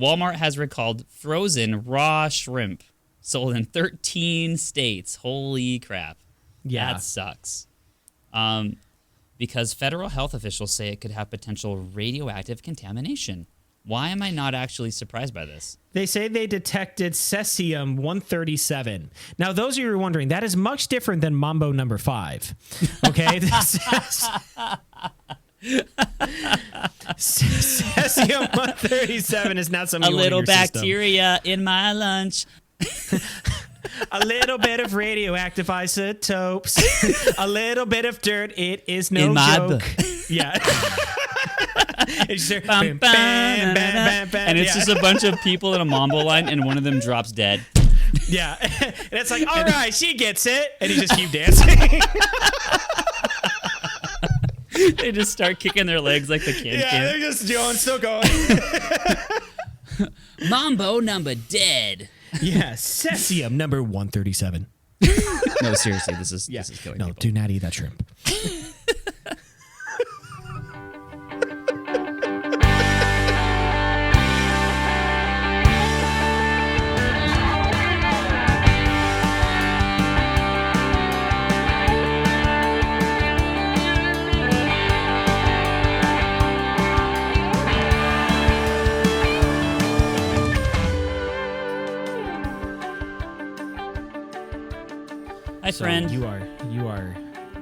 Walmart has recalled frozen raw shrimp sold in 13 states. Holy crap. Yeah. That sucks. Because federal health officials say it could have potential radioactive contamination. Why am I not actually surprised by this? They say they detected Cesium 137. Now, those of you who are wondering, that is much different than Mambo number 5. Okay? Cesium 137 is not something a you want in little your bacteria in my lunch. A little bit of radioactive isotopes. A little bit of dirt. It is no in my joke. Yeah. It's just, and it's just a bunch of people in a mambo line, and one of them drops dead. Yeah. And it's like, all right, she gets it. And he just keep dancing. They just start kicking their legs like the kid. Yeah, they're just going, still going. Mambo number dead. Yeah, Cesium number 137. No, seriously, this is killing No, people. do not eat that shrimp. Hi, friend. You are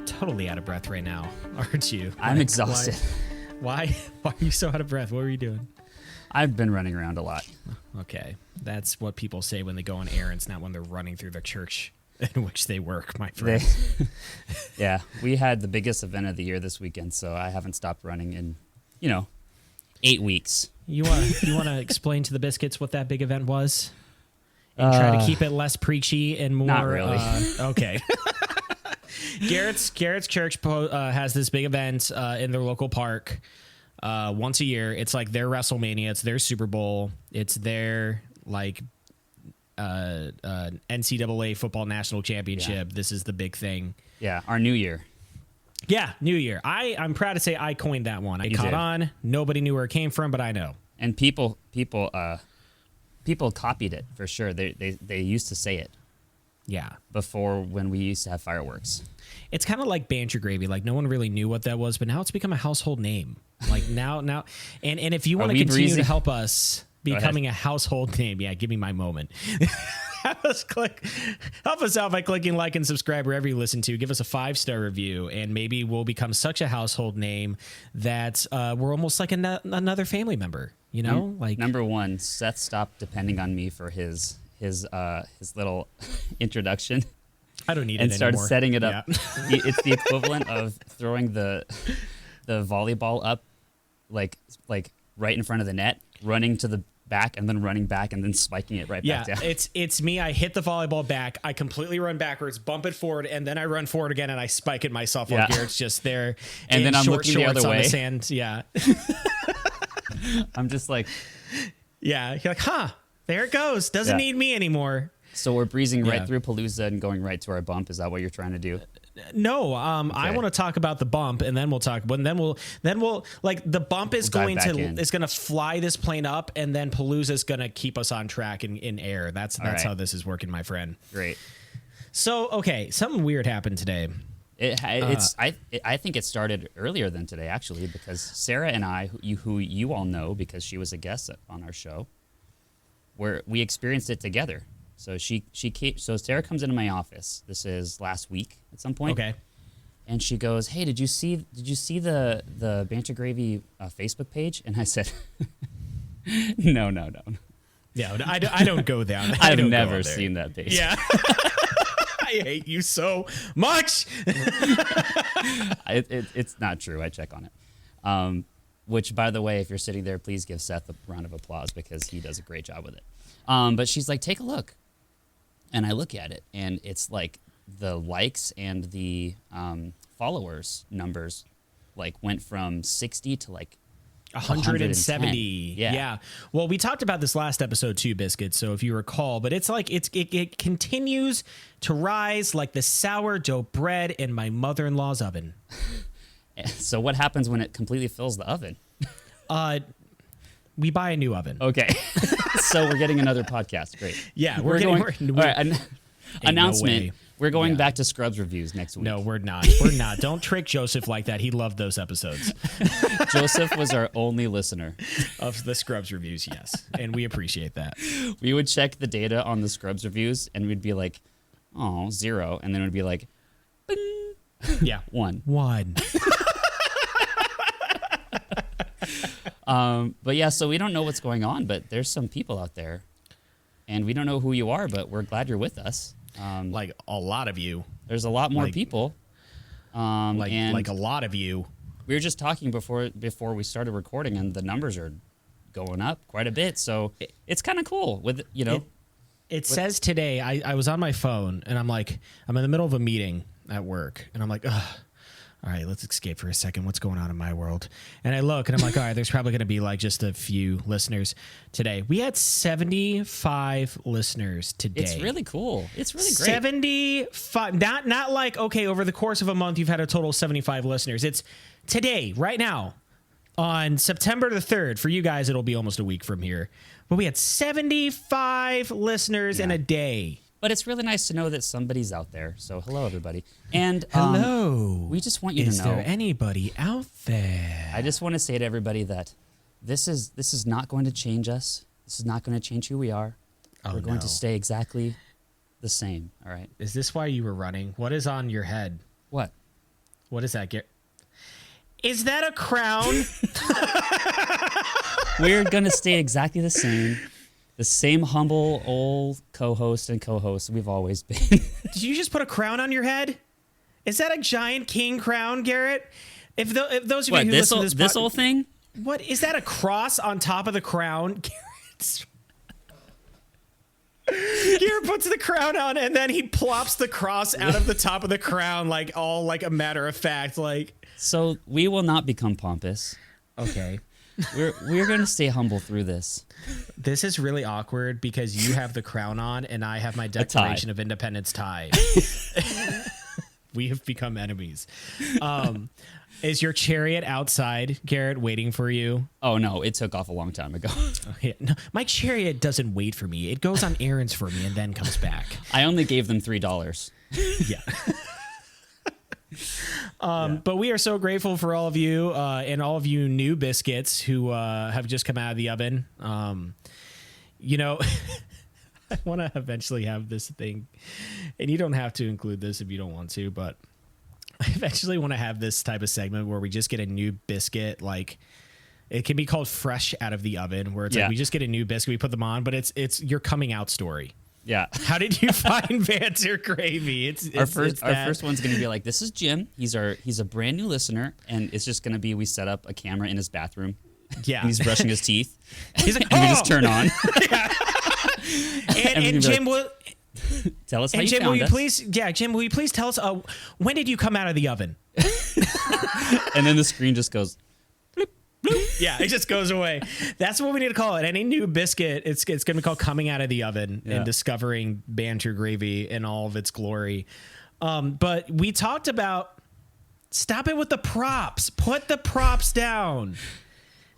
totally out of breath right now, aren't you? I'm exhausted. Why are you so out of breath? What were you doing? I've been running around a lot. Okay, that's what people say when they go on errands, not when they're running through the church in which they work, my friend. Yeah, we had the biggest event of the year this weekend, so I haven't stopped running in, 8 weeks. You want to explain to the biscuits what that big event was? And try to keep it less preachy and more. Not really. Okay. Garrett's church has this big event in their local park once a year. It's like their WrestleMania. It's their Super Bowl. It's their NCAA football national championship. Yeah. This is the big thing. Yeah, our New Year. Yeah, New Year. I'm proud to say I coined that one. I caught on. Nobody knew where it came from, but I know. And people copied it for sure. They used to say it. Yeah. Before, when we used to have fireworks. It's kind of like Banter Gravy. Like, no one really knew what that was, but now it's become a household name. Like now, and if you want to continue to help us becoming a household name, yeah, give me my moment. Help us out by clicking like and subscribe wherever you listen to. Give us a 5-star review, and maybe we'll become such a household name that we're almost like another family member. You know, like number one, Seth stopped depending on me for his little introduction. I don't need it and started anymore. Setting it up. Yeah. It's the equivalent of throwing the volleyball up, like right in front of the net, running to the back, and then running back, and then spiking it right back down. Yeah, it's me. I hit the volleyball back. I completely run backwards, bump it forward, and then I run forward again, and I spike it myself. While Garrett's just there, and then I'm looking the other way. On the sand. Yeah. I'm just like, yeah. You're like, huh? There it goes. Doesn't need me anymore. So we're breezing right through Palooza and going right to our bump. Is that what you're trying to do? No, okay. I want to talk about the bump, and then we'll talk. But then we'll like the bump is going to fly this plane up, and then Palooza is going to keep us on track in air. That's how this is working, my friend. Great. So okay, something weird happened today. I think it started earlier than today, actually, because Sarah and I, who you all know because she was a guest on our show, we experienced it together. So so Sarah comes into my office. This is last week at some point. Okay. And she goes, "Hey, did you see the Banter Gravy Facebook page?" And I said, "No. Yeah, I don't go down. I've never seen that page." Yeah. I hate you so much. It's not true. I check on it. Which, by the way, if you're sitting there, please give Seth a round of applause because he does a great job with it. But she's like, "Take a look." And I look at it, and it's like the likes and the followers numbers went from 60 to 170. Yeah. Well, we talked about this last episode too, Biscuit. So if you recall, but it's like it continues to rise like the sourdough bread in my mother-in-law's oven. So what happens when it completely fills the oven? We buy a new oven. Okay. So we're getting another podcast. Great. Yeah, All right, announcement. No, we're going back to Scrubs reviews next week. No, we're not. We're not. Don't trick Joseph like that. He loved those episodes. Joseph was our only listener of the Scrubs reviews, yes. And we appreciate that. We would check the data on the Scrubs reviews, and we'd be like, oh, 0. And then it would be like, bing. Yeah. 1. 1. But yeah, so we don't know what's going on, but there's some people out there. And we don't know who you are, but we're glad you're with us. Like a lot of you. There's a lot more people. Like a lot of you. We were just talking before we started recording, and the numbers are going up quite a bit. So it's kind of cool. It says today, I was on my phone, and I'm in the middle of a meeting at work, and I'm like, ugh. All right, let's escape for a second. What's going on in my world? And I look, and I'm like, all right, there's probably going to be like just a few listeners today. We had 75 listeners today. It's really cool. It's really great. 75. Not like, okay, over the course of a month, you've had a total of 75 listeners. It's today, right now, on September the 3rd. For you guys, it'll be almost a week from here. But we had 75 listeners in a day. But it's really nice to know that somebody's out there. So hello, everybody. And hello. We just want you to know. Is there anybody out there? I just want to say to everybody that this is not going to change us. This is not going to change who we are. We're going to stay exactly the same. All right. Is this why you were running? What is on your head? What? What is that? Is that a crown? We're going to stay exactly the same. The same humble old co-host and co-host we've always been. Did you just put a crown on your head? Is that a giant king crown, Garrett? If those of you who listen to this whole thing? What is that? A cross on top of the crown? Garrett puts the crown on, and then he plops the cross out of the top of the crown, like a matter of fact. So we will not become pompous. Okay. We're going to stay humble through this. This is really awkward because you have the crown on and I have my Declaration of Independence tie. We have become enemies. Is your chariot outside, Garrett, waiting for you? Oh, no. It took off a long time ago. No, my chariot doesn't wait for me. It goes on errands for me and then comes back. I only gave them $3. Yeah. But we are so grateful for all of you and all of you new biscuits who have just come out of the oven. I want to eventually have this thing, and you don't have to include this if you don't want to, but I eventually want to have this type of segment where we just get a new biscuit. Like, it can be called fresh out of the oven, where it's like we just get a new biscuit, we put them on, but it's your coming out story. Yeah. How did you find Banter Gravy? Our first one's going to be like, this is Jim. He's a brand new listener, and it's just going to be we set up a camera in his bathroom. Yeah. And he's brushing his teeth. He's like, and we just turn on. and Jim will tell us how and you Jim, found us. Jim, will you please tell us when did you come out of the oven? And then the screen just goes Yeah, it just goes away. That's what we need to call it. Any new biscuit, it's going to be called Coming Out of the Oven and discovering Banter Gravy in all of its glory. But we talked about, stop it with the props. Put the props down.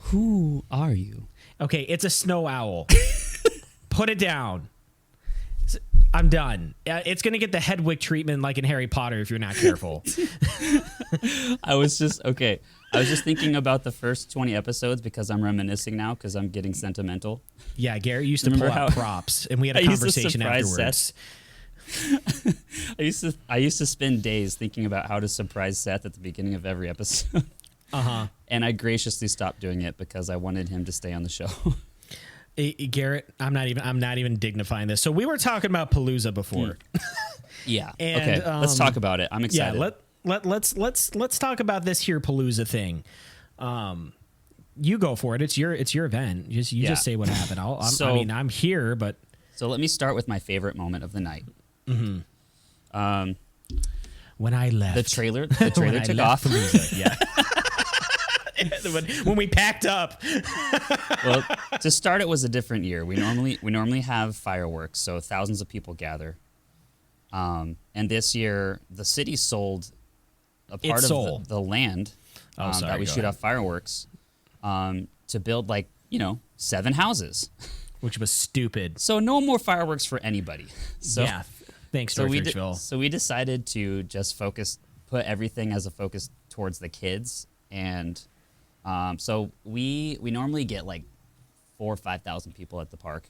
Who are you? Okay, it's a snow owl. Put it down. I'm done. It's going to get the Hedwig treatment like in Harry Potter if you're not careful. I was just thinking about the first 20 episodes because I'm reminiscing now because I'm getting sentimental. Yeah, Garrett used to pull out props, and we had a conversation afterwards. I used to spend days thinking about how to surprise Seth at the beginning of every episode. And I graciously stopped doing it because I wanted him to stay on the show. Garrett, I'm not even dignifying this. So we were talking about Palooza before. Yeah. And, okay. Let's talk about it. I'm excited. Yeah. Let's talk about this here Palooza thing. You go for it. It's your event. Just say what happened. I'm here, but so let me start with my favorite moment of the night. Mm-hmm. When I left, the trailer took off. Palooza, yeah. when we packed up. Well, to start, it was a different year. We normally have fireworks, so thousands of people gather. And this year, the city sold a part of the land that we shoot off fireworks to build like 7 houses. Which was stupid. So no more fireworks for anybody. So, yeah. Thanks, Northridgeville. So we decided to just put everything as a focus towards the kids. And so we normally get like 4,000 or 5,000 people at the park.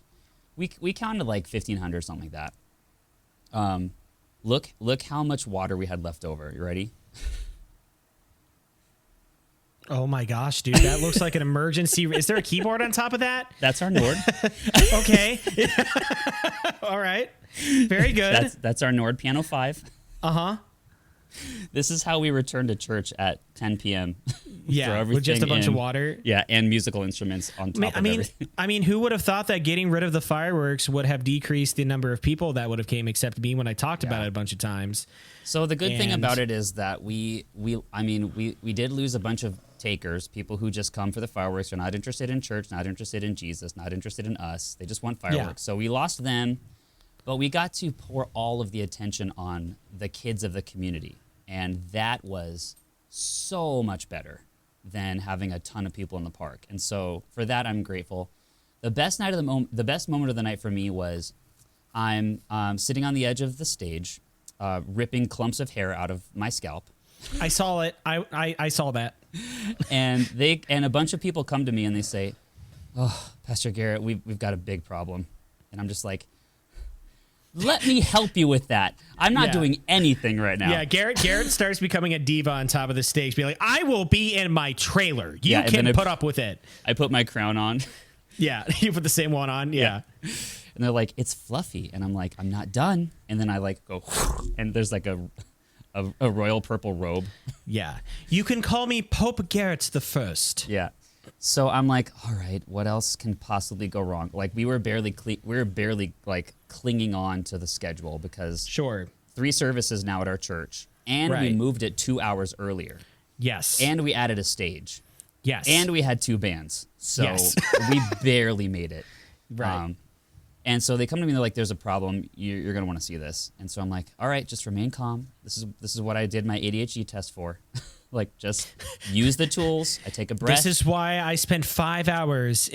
We counted like 1,500, something like that. Look how much water we had left over. You ready? Oh my gosh, dude, that looks like an emergency. Is there a keyboard on top of that? That's our Nord. Okay. All right. Very good. That's our Nord Piano 5. Uh-huh. This is how we return to church at 10 p.m. Yeah, with just a bunch of water. Yeah, and musical instruments on top of everything. I mean, who would have thought that getting rid of the fireworks would have decreased the number of people that would have came, except me when I talked about it a bunch of times. So the good thing about it is that we did lose a bunch of takers, people who just come for the fireworks, are not interested in church, not interested in Jesus, not interested in us. They just want fireworks. Yeah. So we lost them, but we got to pour all of the attention on the kids of the community. And that was so much better than having a ton of people in the park. And so for that, I'm grateful. The best moment of the night for me was I'm sitting on the edge of the stage, ripping clumps of hair out of my scalp. I saw it. I saw that. And a bunch of people come to me and they say, "Oh, Pastor Garrett, we've got a big problem." And I'm just like, let me help you with that. I'm not doing anything right now. Yeah, Garrett starts becoming a diva on top of the stage, be like, I will be in my trailer. You can put up with it. I put my crown on. Yeah, you put the same one on. Yeah. And they're like, it's fluffy. And I'm like, I'm not done. And then I like go, and there's like a royal purple robe. Yeah. You can call me Pope Garrett the First. Yeah. So I'm like, all right, what else can possibly go wrong? Like we were barely like clinging on to the schedule because 3 services now at our church, and we moved it 2 hours earlier. Yes. And we added a stage. Yes. And we had 2 bands. So we barely made it. Right. And so they come to me and they're like, there's a problem. You're going to want to see this. And so I'm like, all right, just remain calm. This is what I did my ADHD test for. Like, just use the tools. I take a breath. This is why I spent 5 hours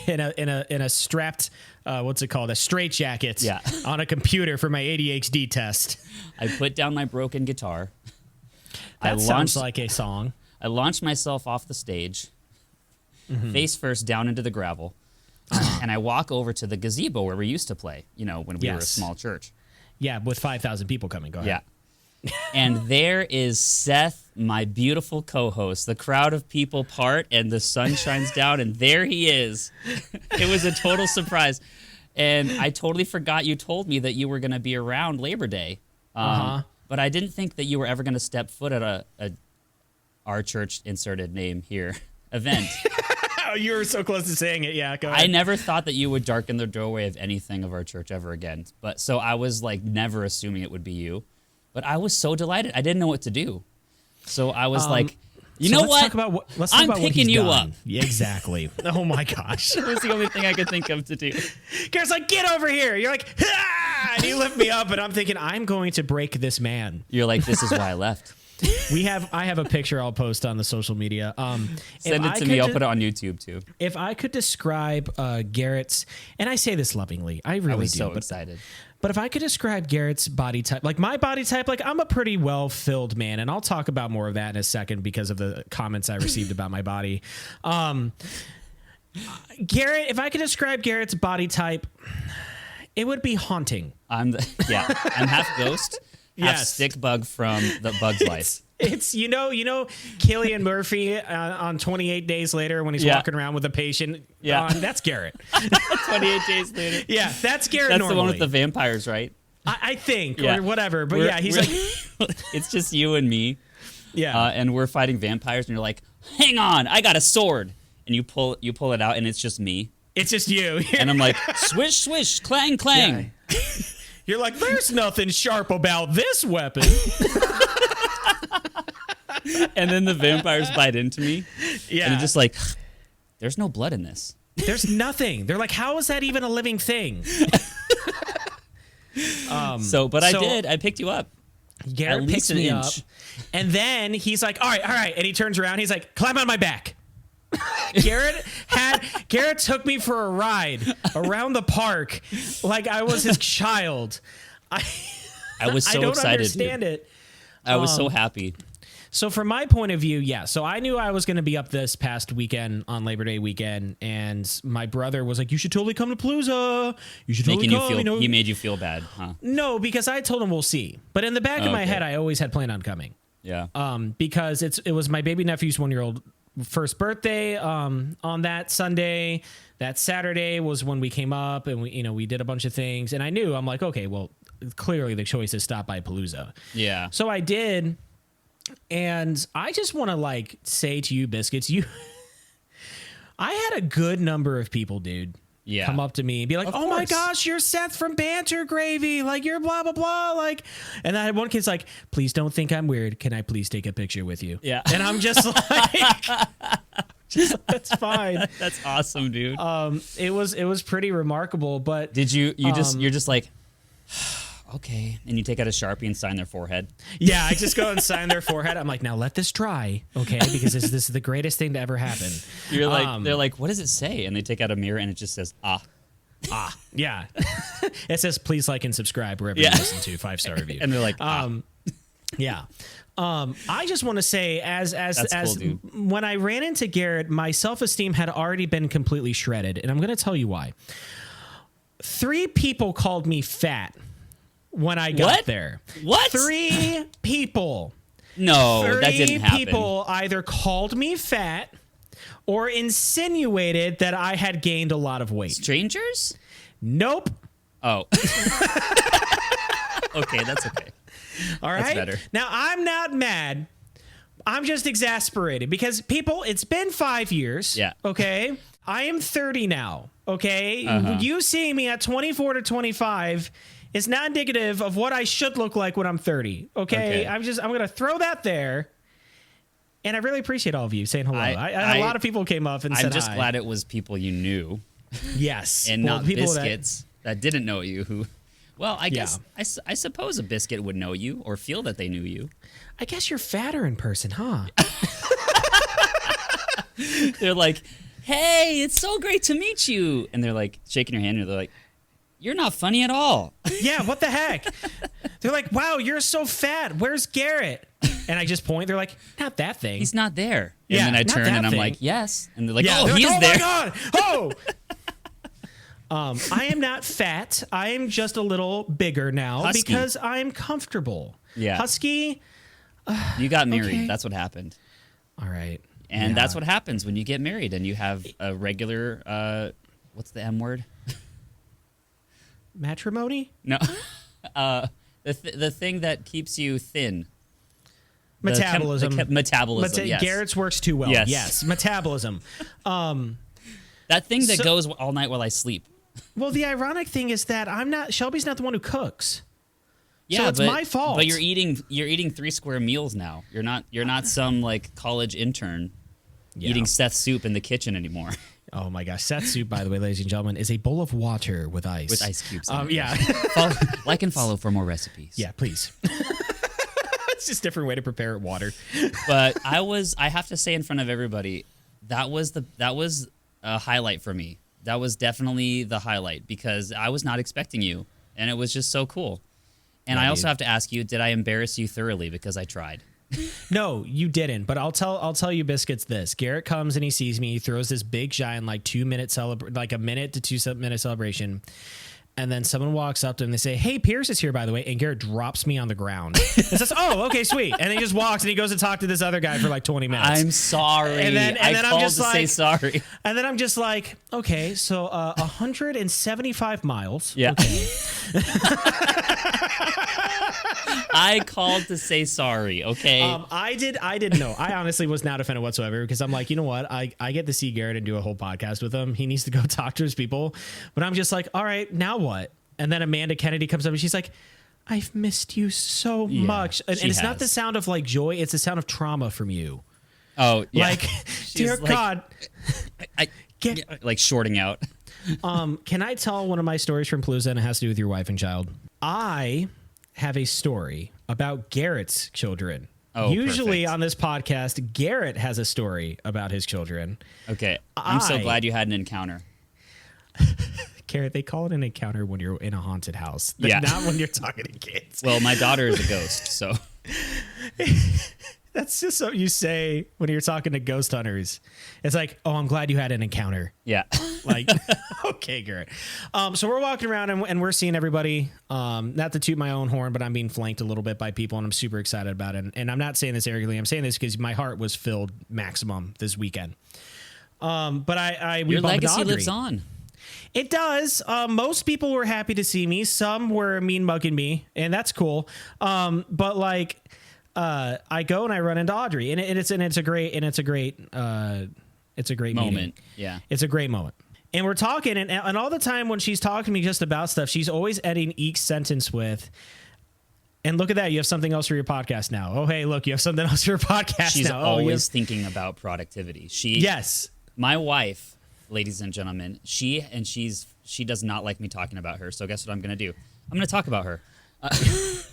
in a strapped, what's it called? A straitjacket on a computer for my ADHD test. I put down my broken guitar. That sounds like a song. I launched myself off the stage, face first down into the gravel. And I walk over to the gazebo where we used to play, when we were a small church. Yeah, with 5,000 people coming. Go ahead. Yeah. And there is Seth, my beautiful co-host. The crowd of people part and the sun shines down, and there he is. It was a total surprise. And I totally forgot you told me that you were going to be around Labor Day. But I didn't think that you were ever going to step foot at our church inserted name here event. Oh, you were so close to saying it. Yeah, go ahead. I never thought that you would darken the doorway of anything of our church ever again. But so I was like never assuming it would be you. But I was so delighted. I didn't know what to do. So I was like, you know what? Let's talk I'm about picking you up. Yeah, exactly. Oh my gosh. That was the only thing I could think of to do. Garrett's like, get over here. You're like, ah! And you lift me up, and I'm thinking, I'm going to break this man. You're like, this is why I left. I have a picture I'll post on the social media. Send it to me. I'll put it on YouTube too. If I could describe Garrett's, and I say this lovingly, I really was so excited. But if I could describe Garrett's body type, like my body type, like I'm a pretty well-filled man, and I'll talk about more of that in a second because of the comments I received about my body. Garrett, if I could describe Garrett's body type, it would be haunting. I'm half ghost. Half stick bug from the Bug's Life. It's you know Cillian Murphy on 28 Days Later when he's walking around with a patient. Yeah, that's Garrett. 28 Days Later. Yeah, that's Garrett. That's normally. the one with the vampires, right? I think or whatever. But he's like, it's just you and me. Yeah, and we're fighting vampires, and you're like, hang on, I got a sword, and you pull it out, and it's just me. It's just you, and I'm like, swish, swish, clang, clang. Yeah. You're like, there's nothing sharp about this weapon. And then the vampires bite into me. Yeah. And it's just like, there's no blood in this. There's nothing. They're like, how is that even a living thing? I did. I picked you up. Garrett at least picks me up. And then he's like, all right. And he turns around. He's like, climb on my back. Garrett took me for a ride around the park like I was his child. I was so excited. I don't understand it. I was so happy. So from my point of view, yeah. So I knew I was going to be up this past weekend on Labor Day weekend, and my brother was like, "You should totally come to Palooza. You should totally come." He made you feel bad, huh? No, because I told him we'll see. But in the back of my head, I always had planned on coming. Yeah. Because it was my baby nephew's 1-year-old first birthday on that Sunday. That Saturday was when we came up and we did a bunch of things, and I'm like, okay, well, clearly the choice is stop by Palooza. Yeah. So I did. And I just want to say to you, Biscuits, I had a good number of people, dude, come up to me and be like, "Oh my gosh, you're Seth from Banter Gravy, like you're blah blah blah," and I had one kid's like, "Please don't think I'm weird. Can I please take a picture with you?" Yeah, and I'm just like, that's fine. That's awesome, dude. It was pretty remarkable, but did you're just like. Okay, and you take out a Sharpie and sign their forehead. Yeah, I just go and sign their forehead. I'm like, now let this dry, okay? Because this is the greatest thing to ever happen. You're like, they're like, what does it say? And they take out a mirror and it just says, yeah. It says, please like and subscribe wherever you listen to 5-star review. And they're like, yeah. I just want to say, as cool, dude. When I ran into Garrett, my self-esteem had already been completely shredded, and I'm going to tell you why. 3 people called me fat. When I got there. What? 3 people. No, that didn't happen. 3 people either called me fat or insinuated that I had gained a lot of weight. Strangers? Nope. Oh. Okay, that's okay. All right. That's better. Now, I'm not mad. I'm just exasperated because people, it's been 5 years. Yeah. Okay. I am 30 now. Okay. You seeing me at 24 to 25 is not indicative of what I should look like when I'm 30. Okay. I'm going to throw that there. And I really appreciate all of you saying hello. A lot of people came up and said hi. I'm just glad it was people you knew. Yes. And not biscuits that didn't know you. Well, I guess, I suppose a biscuit would know you or feel that they knew you. I guess you're fatter in person, huh? They're like, hey, it's so great to meet you. And they're like shaking your hand and they're like, you're not funny at all. Yeah, what the heck? They're like, wow, you're so fat. Where's Garrett? And I just point. They're like, not that thing. He's not there. And then I turn and I'm like, yes. And they're like, yeah, oh, he's like, there. Oh, my God. I am not fat. I am just a little bigger now because I'm comfortable. Yeah. Husky. You got married. Okay. That's what happened. All right. And that's what happens when you get married and you have a regular, what's the M word? Matrimony? No. The thing that keeps you thin. Metabolism. Metabolism, yes. Garrett's works too well. Yes. Metabolism. That thing that goes all night while I sleep. Well, the ironic thing is that Shelby's not the one who cooks. Yeah, so it's my fault. But you're eating 3 square meals now. You're not some like college intern eating Seth soup in the kitchen anymore. Oh my gosh. Seth soup, by the way, ladies and gentlemen, is a bowl of water with ice. With ice cubes. Yeah. Like and follow for more recipes. Yeah, please. It's just a different way to prepare water. But I have to say in front of everybody, that was a highlight for me. That was definitely the highlight because I was not expecting you. And it was just so cool. And I also have to ask you, did I embarrass you thoroughly because I tried? No, you didn't. But I'll tell you, Biscuits, this. Garrett comes and he sees me. He throws this big giant a minute to 2 minute celebration. And then someone walks up to him and they say, hey, Pierce is here, by the way. And Garrett drops me on the ground. And says, oh, okay, sweet. And then he just walks and he goes to talk to this other guy for 20 minutes. I'm sorry. And then I'm just say sorry. And then I'm just like, okay, so 175 miles. Yeah. Okay. I called to say sorry, okay? I didn't know. I honestly was not offended whatsoever because I'm like, you know what? I get to see Garrett and do a whole podcast with him. He needs to go talk to his people. But I'm just like, all right, now what? And then Amanda Kennedy comes up and she's like, I've missed you so much. And it's not the sound of joy. It's the sound of trauma from you. Oh, yeah. Dear God. Like shorting out. Can I tell one of my stories from Palooza, and it has to do with your wife and child? I have a story about Garrett's children. Usually perfect. on this podcast, Garrett has a story about his children. Okay. I'm so glad you had an encounter. Garrett, they call it an encounter when you're in a haunted house. Yeah. Not when you're talking to kids. Well, my daughter is a ghost, so. That's just what you say when you're talking to ghost hunters. It's like, oh, I'm glad you had an encounter. Yeah. Like, okay, Garrett. So we're walking around and we're seeing everybody. Not to toot my own horn, but I'm being flanked a little bit by people, and I'm super excited about it. And I'm not saying this arrogantly. I'm saying this because my heart was filled maximum this weekend. But we your legacy Audrey. lives on. It does. Most people were happy to see me. Some were mean mugging me, and that's cool. But like, I go and I run into Audrey, and it's a great moment. Meeting. Yeah, it's a great moment. And we're talking, and all the time when she's talking to me just about stuff, she's always ending each sentence with, and look at that, you have something else for your podcast now. Oh, hey, look, you have something else for your podcast she's now. always thinking about productivity. Yes. My wife, ladies and gentlemen, she does not like me talking about her. So guess what I'm going to do? I'm going to talk about her.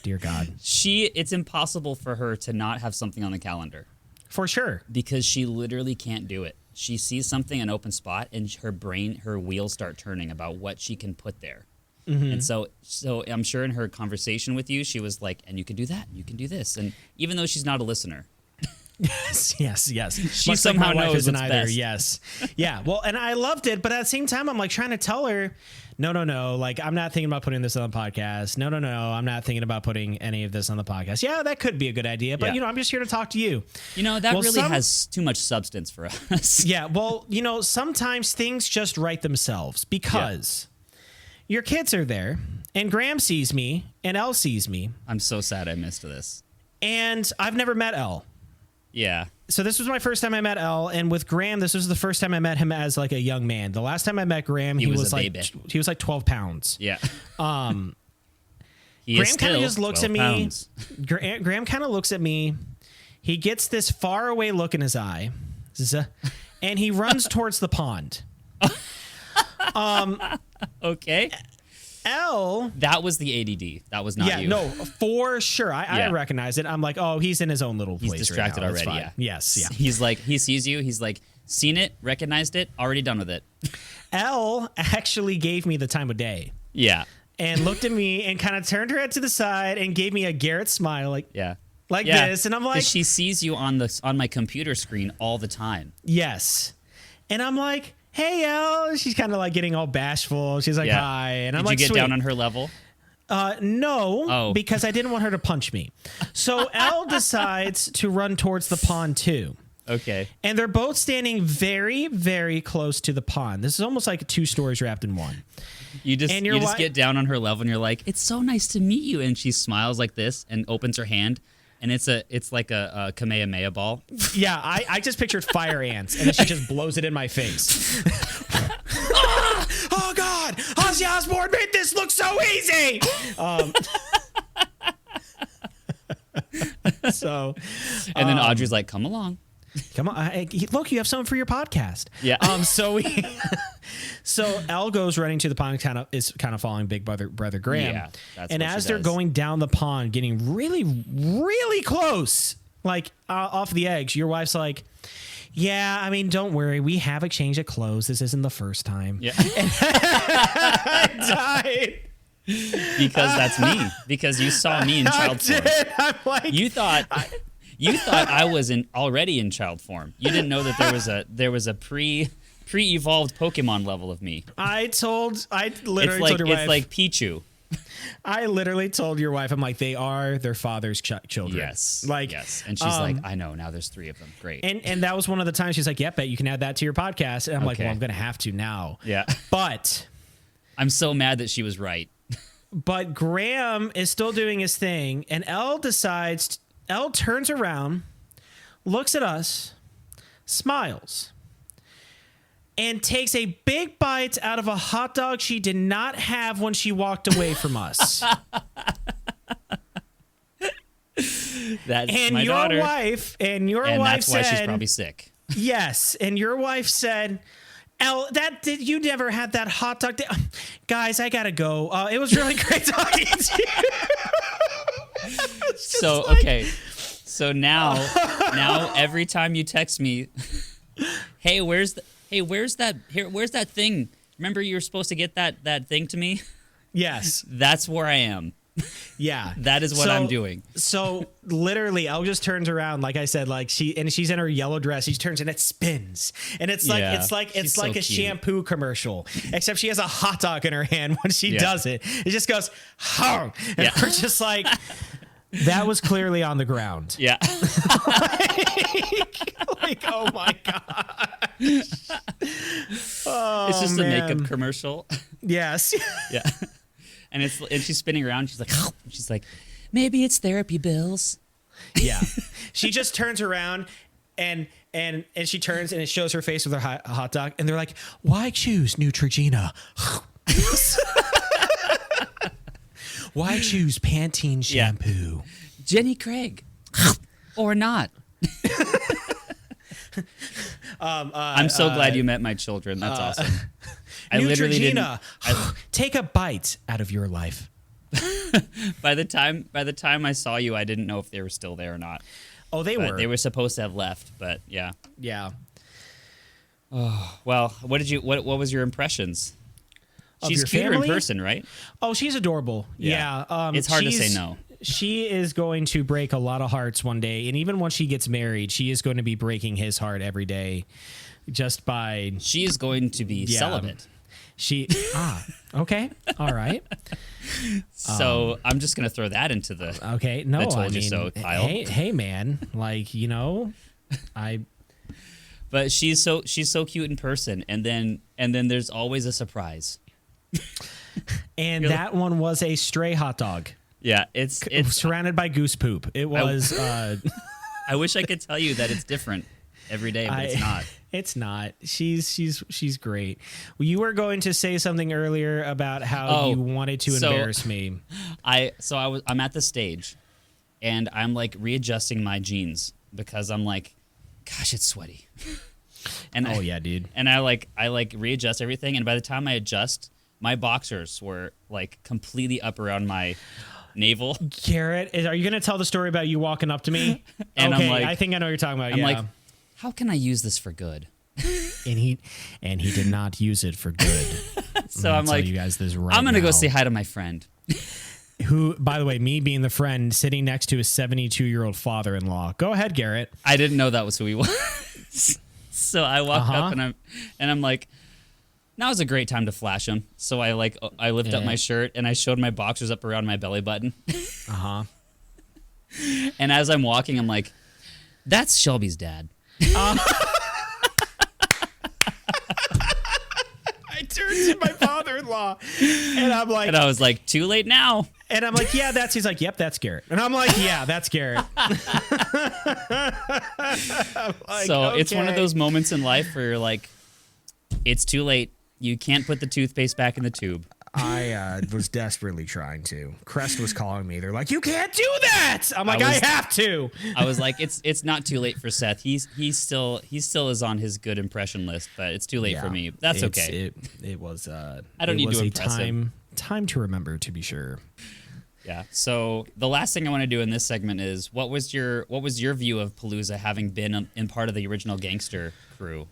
Dear God. It's impossible for her to not have something on the calendar. For sure. Because she literally can't do it. She sees something, an open spot, and her wheels start turning about what she can put there. Mm-hmm. And so I'm sure in her conversation with you, she was like, and you can do that, you can do this. And even though she's not a listener. yes. She Much somehow like my wife knows isn't what's either. best. Yes. Yeah. Well, and I loved it, but at the same time, I'm like trying to tell her, no. Like, I'm not thinking about putting this on the podcast. No. I'm not thinking about putting any of this on the podcast. Yeah, that could be a good idea, but I'm just here to talk to you. That has too much substance for us. Yeah. Well, sometimes things just write themselves because your kids are there, and Graham sees me, and Elle sees me. I'm so sad I missed this. And I've never met Elle. Yeah. So this was my first time I met Elle, and with Graham, this was the first time I met him as like a young man. The last time I met Graham, he was like baby. He was like 12 pounds. Yeah. Graham kind of just looks at me. Graham kind of looks at me. He gets this far away look in his eye, and he runs towards the pond. Okay. Elle. That was the ADD. That was not you. Yeah, no, for sure. I recognize it. I'm like, oh, he's in his own little place. He's distracted right now. already. Yeah. Yes. Yeah. He's like, he sees you. He's like, seen it, recognized it, already done with it. Elle actually gave me the time of day. Yeah. And looked at me and kind of turned her head to the side and gave me a Garrett smile, like this. And I'm like, she sees you on my computer screen all the time. Yes. And I'm like, hey, Elle. She's kind of like getting all bashful. She's like, hi. And I'm like, did you get sweet. down on her level? No, because I didn't want her to punch me. So Elle decides to run towards the pond too. Okay. And they're both standing very, very close to the pond. This is almost like 2 stories wrapped in one. You just get down on her level and you're like, it's so nice to meet you. And she smiles like this and opens her hand. And it's like a Kamehameha ball. Yeah, I just pictured fire ants, and then she just blows it in my face. Oh, God! Ozzy Osbourne made this look so easy! And then Audrey's like, come along. Come on. Look, you have something for your podcast. Yeah. So Elle goes running to the pond, kind of following Big Brother Graham. Yeah, that's and what as she they're does. going down the pond, getting really, really close, like off the edge, your wife's like, yeah, I mean, don't worry. We have a change of clothes. This isn't the first time. Yeah. I died. Because that's me. Because you saw me in child form. I'm like, You thought I was already in child form. You didn't know that there was a pre-evolved Pokemon level of me. I literally It's told your wife. It's like Pichu. I literally told your wife, I'm like, they are their father's children. Yes. Like, yes. And she's like, I know. Now there's 3 of them. Great. And that was one of the times she's like, yep, you can add that to your podcast. And I'm like, well, I'm going to have to now. Yeah. But I'm so mad that she was right. But Graham is still doing his thing. And Elle turns around, looks at us, smiles, and takes a big bite out of a hot dog she did not have when she walked away from us. That's and my your daughter. Wife and your and wife that's why said, she's probably sick. Yes, and your wife said, Elle, you never had that hot dog. Guys, I gotta go. It was really great talking to you. So okay. So now every time you text me, hey, where's that thing? Remember you were supposed to get that thing to me? Yes. That's where I am. Yeah. That is what I'm doing. So literally, Elle just turns around, like I said, like she's in her yellow dress. She turns and it spins, and it's like it's like a shampoo commercial, except she has a hot dog in her hand when she does it. It just goes, and we're just like, that was clearly on the ground. Yeah. like oh my god. Oh, it's just man. a makeup commercial. Yes. Yeah. And she's spinning around. She's like, maybe it's therapy bills. Yeah. She just turns around and she turns and it shows her face with her hot dog. And they're like, why choose Neutrogena? Why choose Pantene shampoo? Yeah. Jenny Craig. Or not. I'm so glad you met my children. That's awesome. I literally didn't. Take a bite out of your life. By the time I saw you, I didn't know if they were still there or not. Oh, they were. They were supposed to have left, but yeah. Yeah. Oh, well, what was your impressions? She's cuter family? In person, right? Oh, she's adorable. Yeah. It's hard to say no. She is going to break a lot of hearts one day, and even when she gets married, she is going to be breaking his heart every day, just by. She is going to be celibate. Okay, all right. So I'm just gonna throw that into the. Okay, no, I told you so, Kyle. Hey, man, like But she's so cute in person, and then there's always a surprise. And that one was a stray hot dog. Yeah, it's surrounded by goose poop. It was. I wish I could tell you that it's different every day, but it's not. It's not. She's great. You were going to say something earlier about how you wanted to embarrass me. I'm at the stage, and I'm like readjusting my jeans because I'm like, gosh, it's sweaty. And yeah, dude. And I readjust everything, and by the time I adjust, my boxers were like completely up around my navel. Garrett, are you going to tell the story about you walking up to me? And okay, I'm like, I think I know what you're talking about. I'm like, how can I use this for good? And he did not use it for good. So I'm like, you guys this right I'm going to now. go say hi to my friend. Who, by the way, me being the friend sitting next to his 72-year-old father-in-law. Go ahead, Garrett. I didn't know that was who he was. So I walked up and I'm like, now's a great time to flash him. So I lift up my shirt and I showed my boxers up around my belly button. And as I'm walking, I'm like, that's Shelby's dad. I turned to my father-in-law and I'm like, and I was like, too late now. And I'm like, yeah, he's like, yep, that's Garrett. And I'm like, yeah, that's Garrett. It's one of those moments in life where you're like, it's too late. You can't put the toothpaste back in the tube. I was desperately trying to. Crest was calling me. They're like, you can't do that. I'm like, I have to. I was like, it's not too late for Seth. He still is on his good impression list, but it's too late for me. That's okay. It was. I don't need to impress him. Time to remember, to be sure. Yeah. So the last thing I want to do in this segment is what was your view of Palooza, having been in part of the original gangster crew?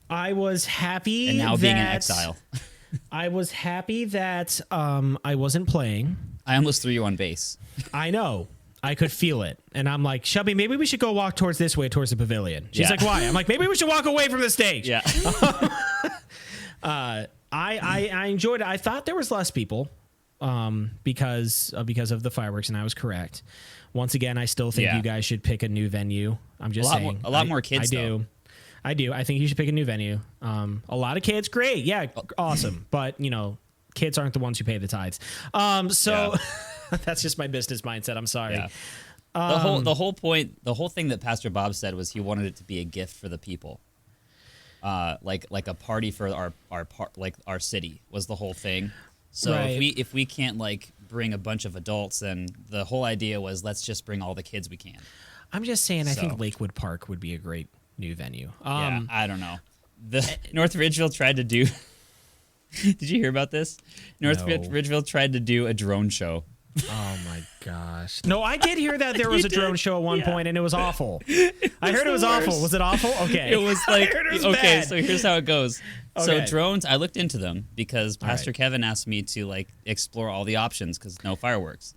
I was happy and now being in exile. I was happy that I wasn't playing. I almost threw you on base. I know. I could feel it. And I'm like, Shelby, maybe we should go walk towards this way, towards the pavilion. She's like, why? I'm like, maybe we should walk away from the stage. Yeah. I enjoyed it. I thought there was less people because of the fireworks, and I was correct. Once again, I still think you guys should pick a new venue. I'm just saying. A lot more kids, I do. I think you should pick a new venue. A lot of kids, great. Yeah, awesome. But, kids aren't the ones who pay the tithes. That's just my business mindset. I'm sorry. Yeah. The whole thing that Pastor Bob said was he wanted it to be a gift for the people. Like a party for our city was the whole thing. So if we can't bring a bunch of adults, then the whole idea was let's just bring all the kids we can. I'm just saying, I think Lakewood Park would be a great new venue. I don't know. The North Ridgeville tried to do. Did you hear about this? Ridgeville tried to do a drone show Oh my gosh. No, I did hear that there was a drone show at one point and it was awful. I heard it was awful. Was it awful? Okay. It was like, okay, so here's how it goes. Okay. So drones, I looked into them because Pastor Kevin asked me to like explore all the options because no fireworks.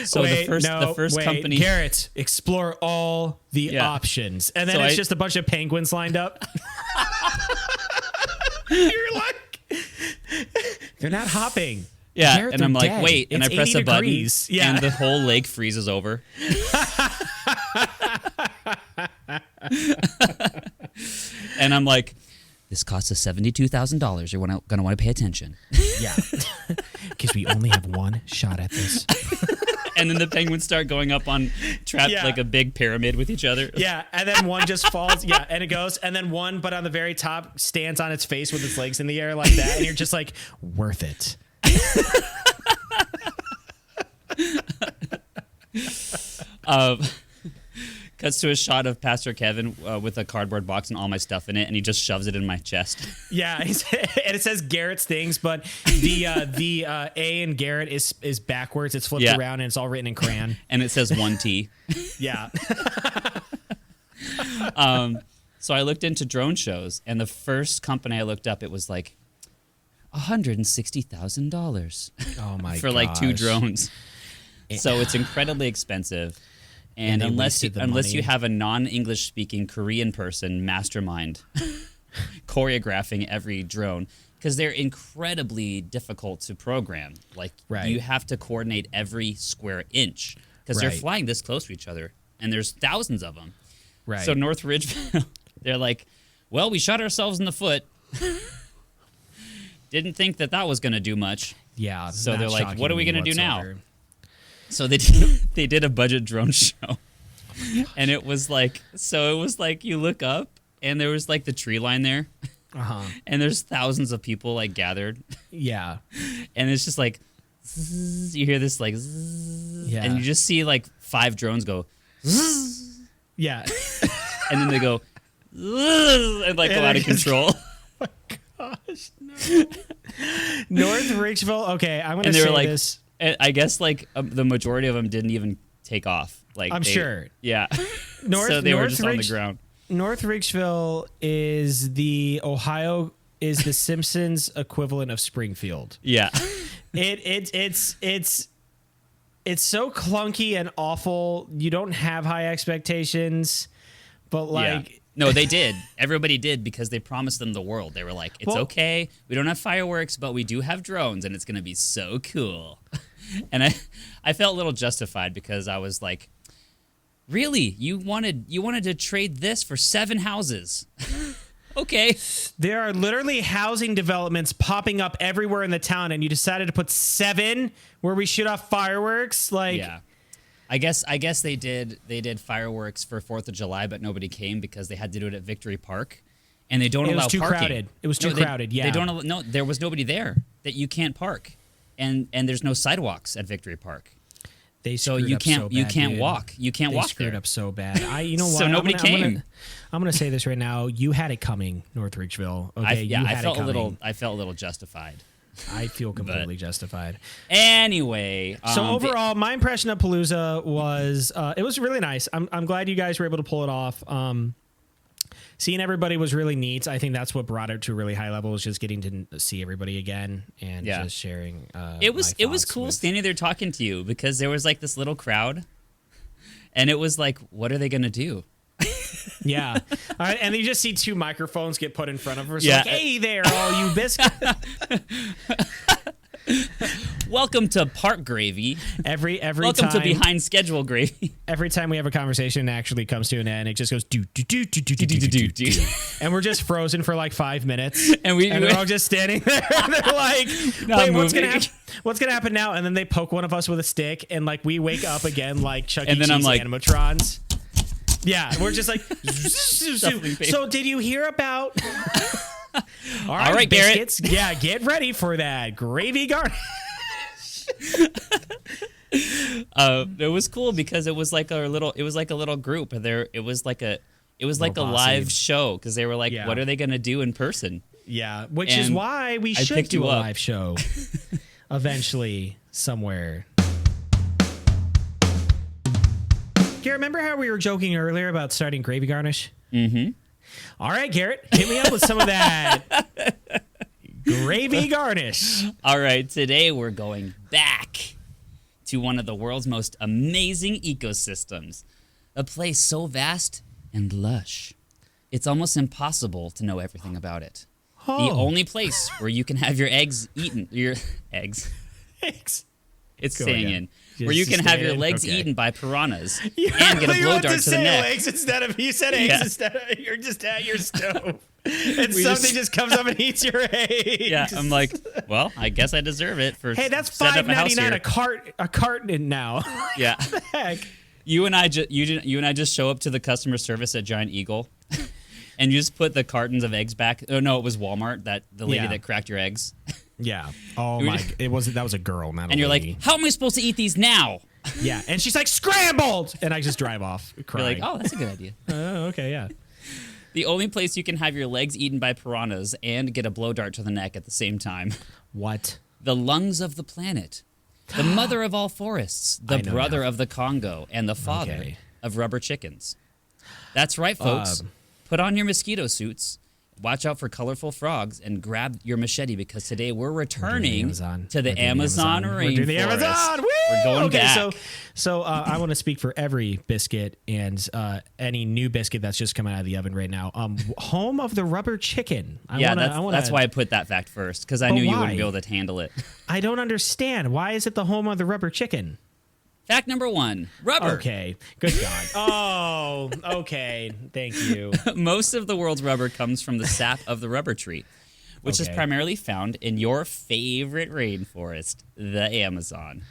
So the first company, Garrett, explore all the options. And then it's just a bunch of penguins lined up. You're like, they're not hopping. Yeah, Garrett, and I'm like, dead. wait, and I press a button, and the whole lake freezes over. And I'm like, this costs us $72,000. You're going to want to pay attention. Yeah, because we only have one shot at this. And then the penguins start going up on trapped like a big pyramid with each other. Yeah, and then one just falls. Yeah, and it goes, and then one, but on the very top, stands on its face with its legs in the air like that, and you're just like, worth it. Cuts to a shot of Pastor Kevin with a cardboard box and all my stuff in it, and he just shoves it in my chest. Yeah, and it says Garrett's things, but the A in Garrett is backwards. It's flipped around, and it's all written in crayon. And it says 1T. Yeah. So I looked into drone shows, and the first company I looked up, it was like $160,000. Oh my! For like 2 drones. So it's incredibly expensive. And unless you have a non-English speaking Korean person mastermind choreographing every drone, because they're incredibly difficult to program. Like you have to coordinate every square inch because they're flying this close to each other, and there's thousands of them. Right. So North Ridgeville, they're like, well, we shot ourselves in the foot. Didn't think that was going to do much. Yeah. So they're like, what are we going to do now? So they did a budget drone show, and it was like you look up and there was like the tree line there, and there's thousands of people like gathered, and it's just like zzz, you hear this like zzz, and you just see like 5 drones go, zzz, and then they go zzz, and like go out of control. Oh my gosh, no. North Ridgeville. Okay, I'm gonna say like, this. I guess like the majority of them didn't even take off. Like I'm sure. Yeah. So they were just on the ground. North Ridgeville is the Simpsons equivalent of Springfield. Yeah. It's so clunky and awful. You don't have high expectations, but like no, they did. Everybody did because they promised them the world. They were like, it's okay. We don't have fireworks, but we do have drones, and it's going to be so cool. And I felt a little justified because I was like, really? You wanted to trade this for 7 houses? Okay. There are literally housing developments popping up everywhere in the town, and you decided to put 7 where we shoot off fireworks? Like, yeah. I guess they did fireworks for 4th of July, but nobody came because they had to do it at Victory Park, and they don't allow parking. Crowded. It was too crowded. Yeah. They don't. No, there was nobody there that you can't park, and there's no sidewalks at Victory Park. You can't dude. walk. You can't walk. They screwed up so bad. You know what? So nobody came. I'm gonna say this right now. You had it coming, North Ridgeville. Okay, I felt a little justified. I feel completely justified. Anyway, so overall, my impression of Palooza was it was really nice. I'm glad you guys were able to pull it off. Seeing everybody was really neat. I think that's what brought it to a really high level, was just getting to see everybody again and just sharing. It was cool standing there talking to you because there was like this little crowd, and it was like, what are they gonna do? Yeah. All right, and you just see 2 microphones get put in front of her. So like, hey there, all you biscuit. Welcome to Park Gravy. Every Welcome time, to Behind Schedule Gravy. Every time we have a conversation, it actually comes to an end. It just goes do do do do do do do do do, and we're just frozen for like 5 minutes, and we're all just standing there. And they're like, "Wait, what's gonna happen? What's gonna happen now?" And then they poke one of us with a stick, and like we wake up again like Chuck E. Cheese animatrons. Yeah, we're just like. So did you hear about? All right, biscuits. Garrett. Yeah, get ready for that gravy garnish. It was cool because it was like a little group. It was like a live show because they were like, what are they going to do in person? Yeah, which is why we should do a live show eventually somewhere. Garrett, remember how we were joking earlier about starting gravy garnish? Mm-hmm. All right, Garrett, hit me up with some of that gravy garnish. All right, today we're going back to one of the world's most amazing ecosystems, a place so vast and lush, it's almost impossible to know everything about it. Oh. The only place where you can have your eggs eaten, your eggs. Eggs. It's staying in. Where you can have your legs eaten by piranhas and get a blow dart to the neck. Legs instead of you said eggs instead of you're just at your stove. And something just comes up and eats your eggs. Yeah, I'm like, well, I guess I deserve it for. Hey, that's $5.99 a carton now. Yeah. What the heck? You and I just show up to the customer service at Giant Eagle, and you just put the cartons of eggs back. Oh no, it was Walmart. The lady that cracked your eggs. Yeah. Oh my! That was a girl, not a And you're lady. like, how am I supposed to eat these now? Yeah, and she's like, scrambled, and I just drive off crying. You're like, oh, that's a good idea. Oh, okay, yeah. The only place you can have your legs eaten by piranhas and get a blow dart to the neck at the same time. What? The lungs of the planet. The mother of all forests. The brother of the Congo. And the father of rubber chickens. That's right, folks. Put on your mosquito suits. Watch out for colorful frogs and grab your machete because today we're returning to the Amazon rainforest. We're doing the Amazon. Woo! We're going back. So I want to speak for every biscuit and any new biscuit that's just coming out of the oven right now. Home of the rubber chicken. That's why I put that fact first because I knew you wouldn't be able to handle it. I don't understand. Why is it the home of the rubber chicken? Fact number 1, rubber. Okay, good God. Oh, okay, thank you. Most of the world's rubber comes from the sap of the rubber tree, which is primarily found in your favorite rainforest, the Amazon.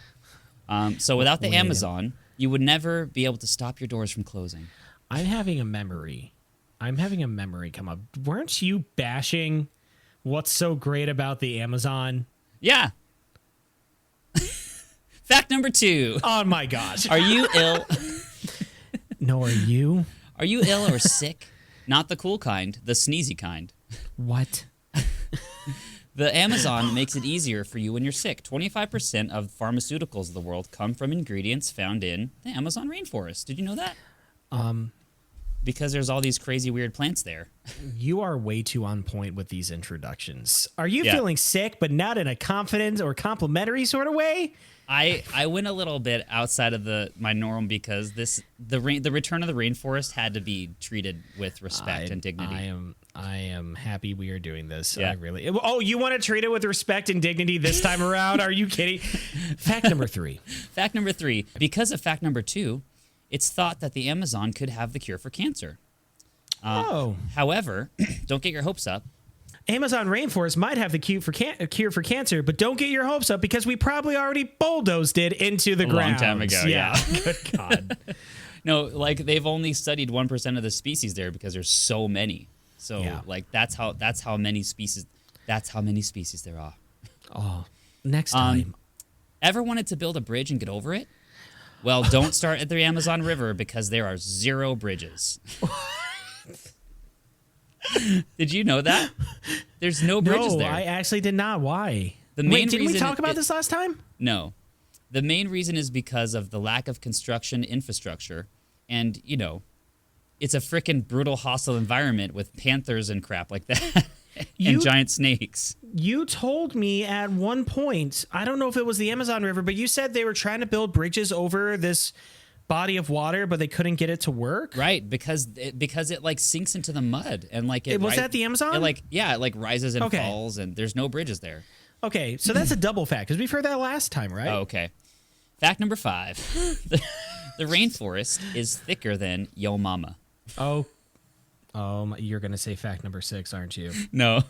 So without the Amazon, you would never be able to stop your doors from closing. I'm having a memory come up. Weren't you bashing what's so great about the Amazon? Yeah. Fact number 2. Oh my gosh. Are you ill? No, are you? Are you ill or sick? Not the cool kind, the sneezy kind. What? The Amazon makes it easier for you when you're sick. 25% of pharmaceuticals of the world come from ingredients found in the Amazon rainforest. Did you know that? Because there's all these crazy weird plants there. You are way too on point with these introductions. Are you feeling sick, but not in a confident or complimentary sort of way? I went a little bit outside of my norm because the return of the rainforest had to be treated with respect and dignity. I am happy we are doing this. Yeah. I really. Oh, you want to treat it with respect and dignity this time around? Are you kidding? Fact number 3. Fact number 3. Because of fact number 2, it's thought that the Amazon could have the cure for cancer. However, don't get your hopes up. Amazon rainforest might have the cure for cancer, but don't get your hopes up because we probably already bulldozed it into the ground. A long time ago, yeah. Good God. No, like they've only studied 1% of the species there because there's so many. So like that's how many species there are. Oh, next time. Ever wanted to build a bridge and get over it? Well, don't start at the Amazon River because there are 0 bridges. Did you know that? There's no bridges there. No, I actually did not. Why? Didn't we talk about this last time? No. The main reason is because of the lack of construction infrastructure. And, it's a frickin' brutal, hostile environment with panthers and crap like that. And giant snakes. You told me at one point, I don't know if it was the Amazon River, but you said they were trying to build bridges over this body of water, but they couldn't get it to work. Right, because it like sinks into the mud and like was that the Amazon? It rises and falls, and there's no bridges there. Okay, so that's a double fact because we've heard that last time, right? Oh, okay. Fact number 5: the rainforest is thicker than Yo Mama. Oh, you're gonna say fact number 6, aren't you? No.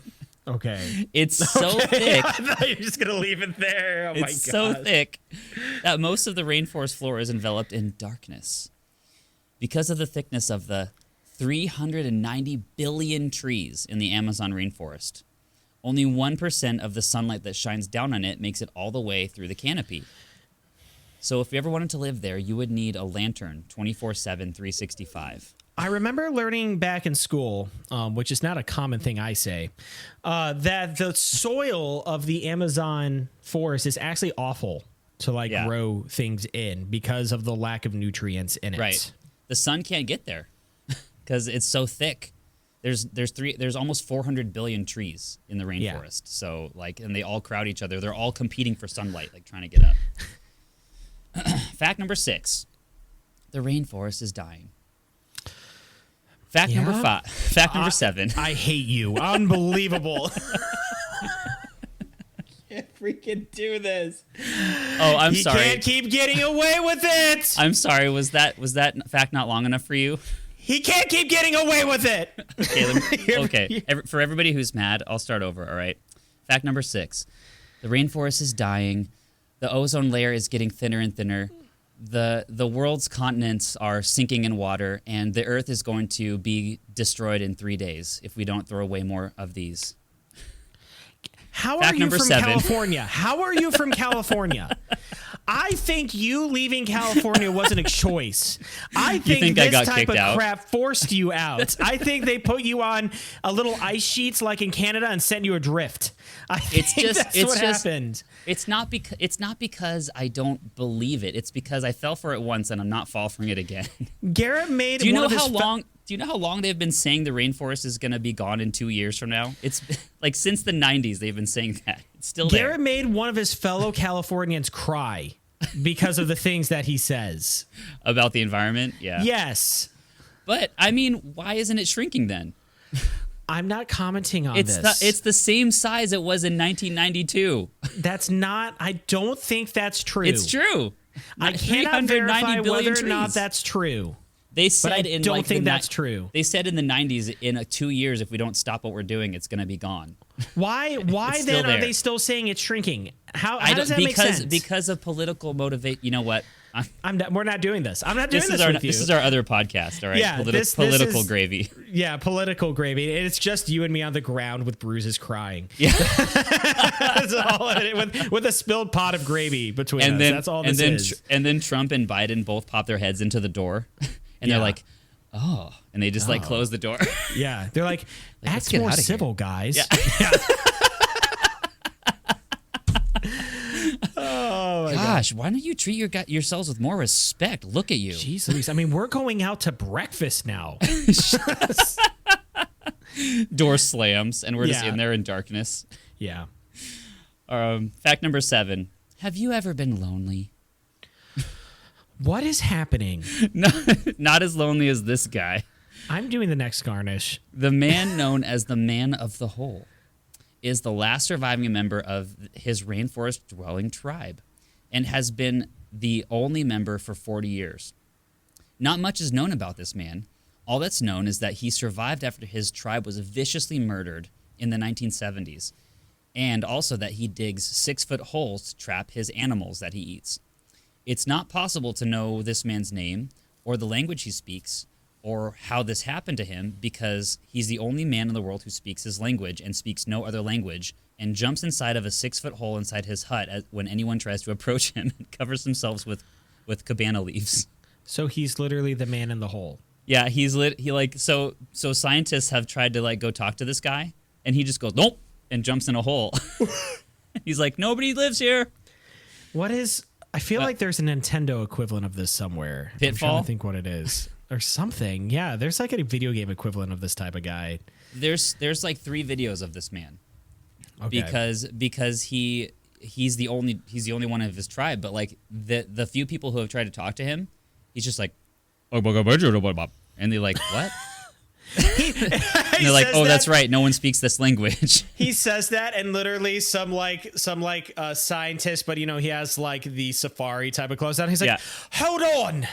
Okay. It's so thick. I thought you were just going to leave it there. Oh, my God. It's so thick that most of the rainforest floor is enveloped in darkness. Because of the thickness of the 390 billion trees in the Amazon rainforest, only 1% of the sunlight that shines down on it makes it all the way through the canopy. So if you ever wanted to live there, you would need a lantern 24/7, 365. I remember learning back in school, which is not a common thing I say, that the soil of the Amazon forest is actually awful. to like grow things in because of the lack of nutrients in it. Right. The sun can't get there because it's so thick. There's almost 400 billion trees in the rainforest. Yeah. So like, and they all crowd each other. They're all competing for sunlight, like trying to get up. Fact number 6. The rainforest is dying. Fact number 5. Fact number 7. I hate you. Unbelievable. Can't freaking do this. Oh, I'm sorry. He can't keep getting away with it. I'm sorry. Was that fact not long enough for you? He can't keep getting away with it. Okay. For everybody who's mad, I'll start over. All right. Fact number 6. The rainforest is dying. The ozone layer is getting thinner and thinner. The world's continents are sinking in water, and the Earth is going to be destroyed in 3 days if we don't throw away more of these. How are you from California? How are you from California? I think you leaving California wasn't a choice. I think this type of crap forced you out. I think they put you on a little ice sheets like in Canada and sent you adrift. I think that's what happened. It's not because I don't believe it. It's because I fell for it once and I'm not falling for it again. Garrett made. Do you know how long they've been saying the rainforest is going to be gone in 2 years from now? It's like since the 90s they've been saying that. It's still there. Garrett made one of his fellow Californians cry because of the things that he says about the environment. Yeah. Yes. But I mean, why isn't it shrinking then? I'm not commenting on this. It's the same size it was in 1992. That's not. I don't think that's true. It's true. I cannot verify whether or not that's true. They said but I don't think that's true. They said in the 90s, in 2 years, if we don't stop what we're doing, it's going to be gone. Why then are they still saying it's shrinking? How does that make sense? Because of political motivate. You know what? We're not doing this. I'm not doing this with you. This is our other podcast, all right? Yeah, political gravy. Yeah, political gravy. It's just you and me on the ground with bruises crying. Yeah. That's all with a spilled pot of gravy between us. That's all this is. And then Trump and Biden both pop their heads into the door. And they're like, oh. And they just like close the door. Yeah. They're like act more civil, guys. Yeah. Oh my gosh, why don't you treat yourselves with more respect? Look at you. Jeez Louise. I mean, we're going out to breakfast now. Door slams, and we're just in there in darkness. Yeah. Fact number 7. Have you ever been lonely? What is happening? Not as lonely as this guy. I'm doing the next garnish. The man known as the Man of the Hole is the last surviving member of his rainforest-dwelling tribe and has been the only member for 40 years. Not much is known about this man. All that's known is that he survived after his tribe was viciously murdered in the 1970s, and also that he digs 6-foot holes to trap his animals that he eats. It's not possible to know this man's name or the language he speaks or how this happened to him because he's the only man in the world who speaks his language and speaks no other language and jumps inside of a 6-foot hole inside his hut when anyone tries to approach him and covers himself with cabana leaves. So he's literally the man in the hole. Yeah, so scientists have tried to like go talk to this guy and he just goes, nope, and jumps in a hole. He's like, nobody lives here. I feel like there's a Nintendo equivalent of this somewhere. Pitfall? I'm trying to think what it is. Or something. Yeah, there's like a video game equivalent of this type of guy. There's like 3 videos of this man. Okay. Because he's the only one of his tribe, but like the few people who have tried to talk to him, he's just like, and they're like, what? And they're like, oh, that's right. No one speaks this language. He says that, and literally some scientist, but he has like the safari type of clothes on. He's like, hold on,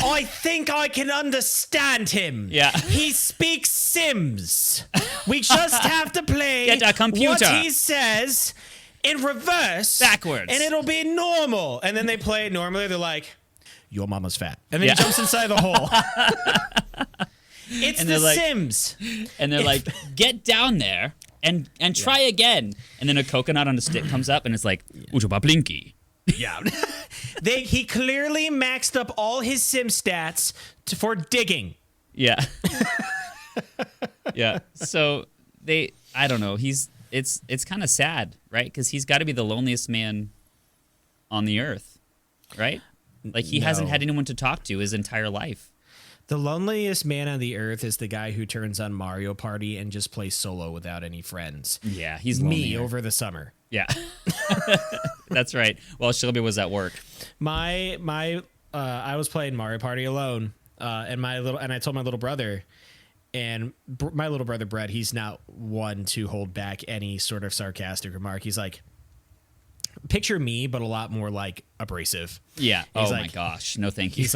I think I can understand him. Yeah, he speaks Sims. We just have to play Get a computer. What he says in reverse, backwards, and it'll be normal. And then they play it normally. They're like, your mama's fat, and then he jumps inside the hole. It's the Sims. And they're like, get down there and try again. And then a coconut on a stick comes up and it's like, Uchopaplinky. Yeah. He clearly maxed up all his Sim stats for digging. Yeah. Yeah. So I don't know. It's kind of sad, right? Because he's got to be the loneliest man on the earth. right? Like he hasn't had anyone to talk to his entire life. The loneliest man on the earth is the guy who turns on Mario Party and just plays solo without any friends. Yeah, he's me over the summer. Yeah, that's right. Well, Shelby was at work. I was playing Mario Party alone, and I told my little brother, and my little brother Brett, he's not one to hold back any sort of sarcastic remark. He's like, picture me, but a lot more like abrasive. Yeah. He's my gosh, no thank you.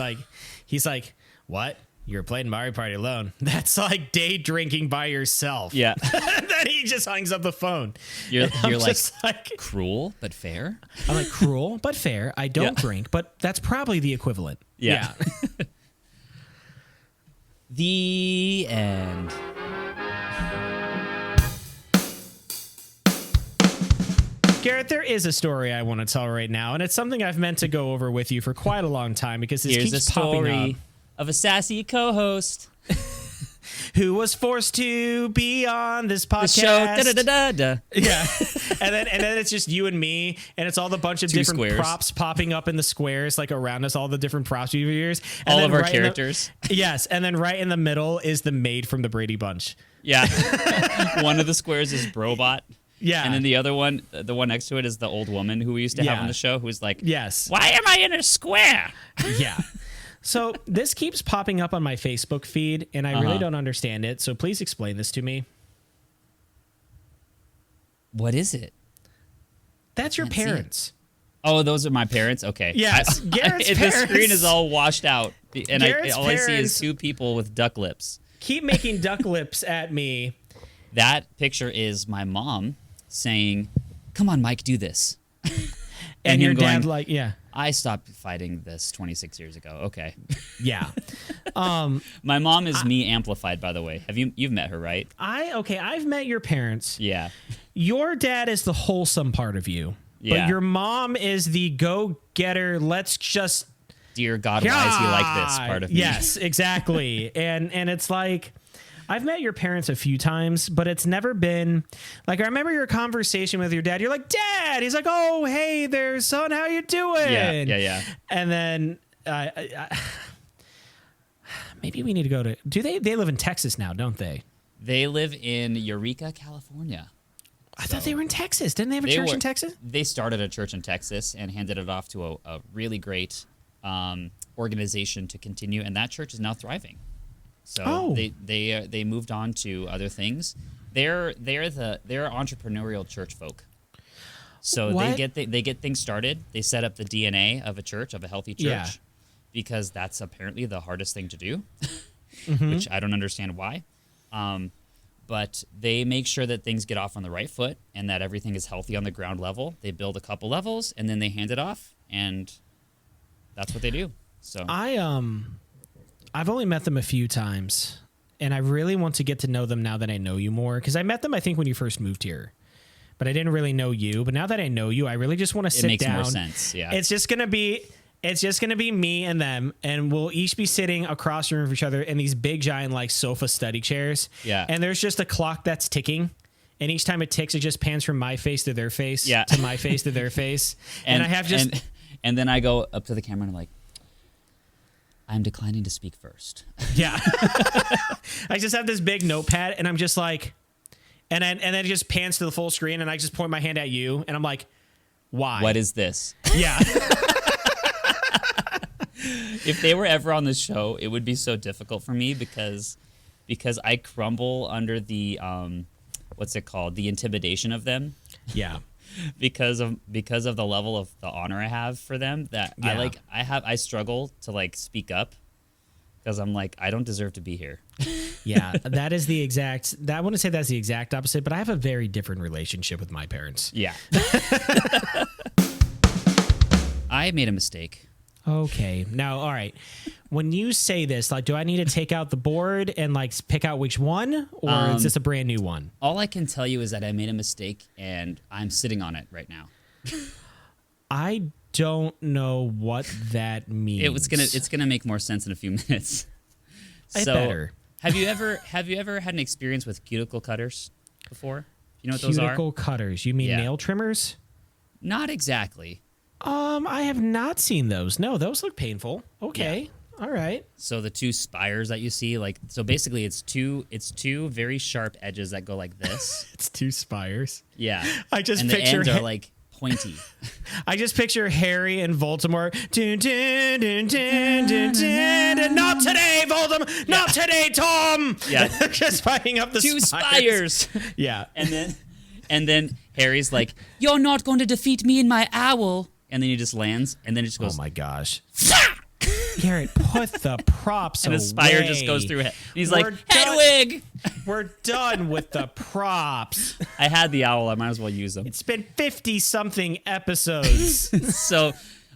He's like, what? You're playing Mario Party alone? That's like day drinking by yourself. Yeah. Then he just hangs up the phone. You're like cruel but fair. I'm like, cruel but fair. I don't drink, but that's probably the equivalent. Yeah. The end. Garrett, there is a story I want to tell right now, and it's something I've meant to go over with you for quite a long time because this keeps popping up. Of a sassy co-host who was forced to be on this podcast. The show, yeah, and then it's just you and me, and it's all the bunch of different squares. Props popping up in the squares, like around us, all the different props we've used. All of our characters. Yes, and then right in the middle is the maid from the Brady Bunch. Yeah, one of the squares is Brobot. Yeah, and then the other one, the one next to it, is the old woman who we used to have on the show, who's like, yes, why am I in a square? Yeah. So this keeps popping up on my Facebook feed, and I really don't understand it. So please explain this to me. What is it? That's your parents. Oh, those are my parents? Okay. Yes, Garrett's parents. The screen is all washed out, and all I see is two people with duck lips. Keep making duck lips at me. That picture is my mom saying, come on, Mike, do this. And your dad like, yeah. I stopped fighting this 26 years ago. Okay. Yeah. My mom is me amplified, by the way. You've met her, right? I've met your parents. Yeah. Your dad is the wholesome part of you. Yeah. But your mom is the go-getter, let's just... Dear God, why is he like this part of me? Yes, exactly. and it's like... I've met your parents a few times, but it's never been like, I remember your conversation with your dad. You're like, Dad. He's like, oh, hey there, son. How you doing? Yeah. And then maybe we need to go to, they live in Texas now, don't they? They live in Eureka, California. I thought they were in Texas. Didn't they have a church in Texas? They started a church in Texas and handed it off to a really great organization to continue. And that church is now thriving. So they moved on to other things. They're entrepreneurial church folk. So they get things started. They set up the DNA of a church, of a healthy church, because that's apparently the hardest thing to do, which I don't understand why. But they make sure that things get off on the right foot and that everything is healthy on the ground level. They build a couple levels and then they hand it off, and that's what they do. So I've only met them a few times, and I really want to get to know them now that I know you more. Because I met them, I think, when you first moved here, but I didn't really know you. But now that I know you, I really just want to sit down. It makes more sense. Yeah, it's just gonna be me and them, and we'll each be sitting across the room from each other in these big, giant, like sofa study chairs. Yeah, and there's just a clock that's ticking. And each time it ticks, it just pans from my face to their face, to my face to their face, and I have just. And then I go up to the camera and I'm like, I'm declining to speak first. Yeah. I just have this big notepad and I'm just like, and then it just pans to the full screen and I just point my hand at you and I'm like, why? What is this? Yeah. If they were ever on the show, it would be so difficult for me because I crumble under the, what's it called? The intimidation of them. Yeah. because of the level of the honor I have for them, that I struggle to like speak up because I'm like, I don't deserve to be here. Yeah, that is the exact. I want to say that's the exact opposite, but I have a very different relationship with my parents. Yeah. I made a mistake. Okay. Now, all right. When you say this, like, do I need to take out the board and like pick out which one, or is this a brand new one? All I can tell you is that I made a mistake and I'm sitting on it right now. I don't know what that means. It's gonna make more sense in a few minutes. Better. Have you ever had an experience with cuticle cutters before? You know what those are? Cuticle cutters. You mean nail trimmers? Not exactly. I have not seen those. No, those look painful. Okay. Yeah. All right. So the two spires that you see, basically it's two very sharp edges that go like this. It's two spires. Yeah. I just and picture the ends are like pointy. I just picture Harry and Voldemort. Dun, dun, dun, dun, dun, dun, dun. Not today, Voldemort. Not today, Tom. Yeah. Just fighting up the two spires. Yeah. And then Harry's like, "You're not going to defeat me and my owl." And then he just lands, and then it just goes. Oh my gosh. Garrett, put the props away. And the spire just goes through it. He's like, Hedwig! We're done with the props. I had the owl. I might as well use them. It's been 50-something episodes. So, all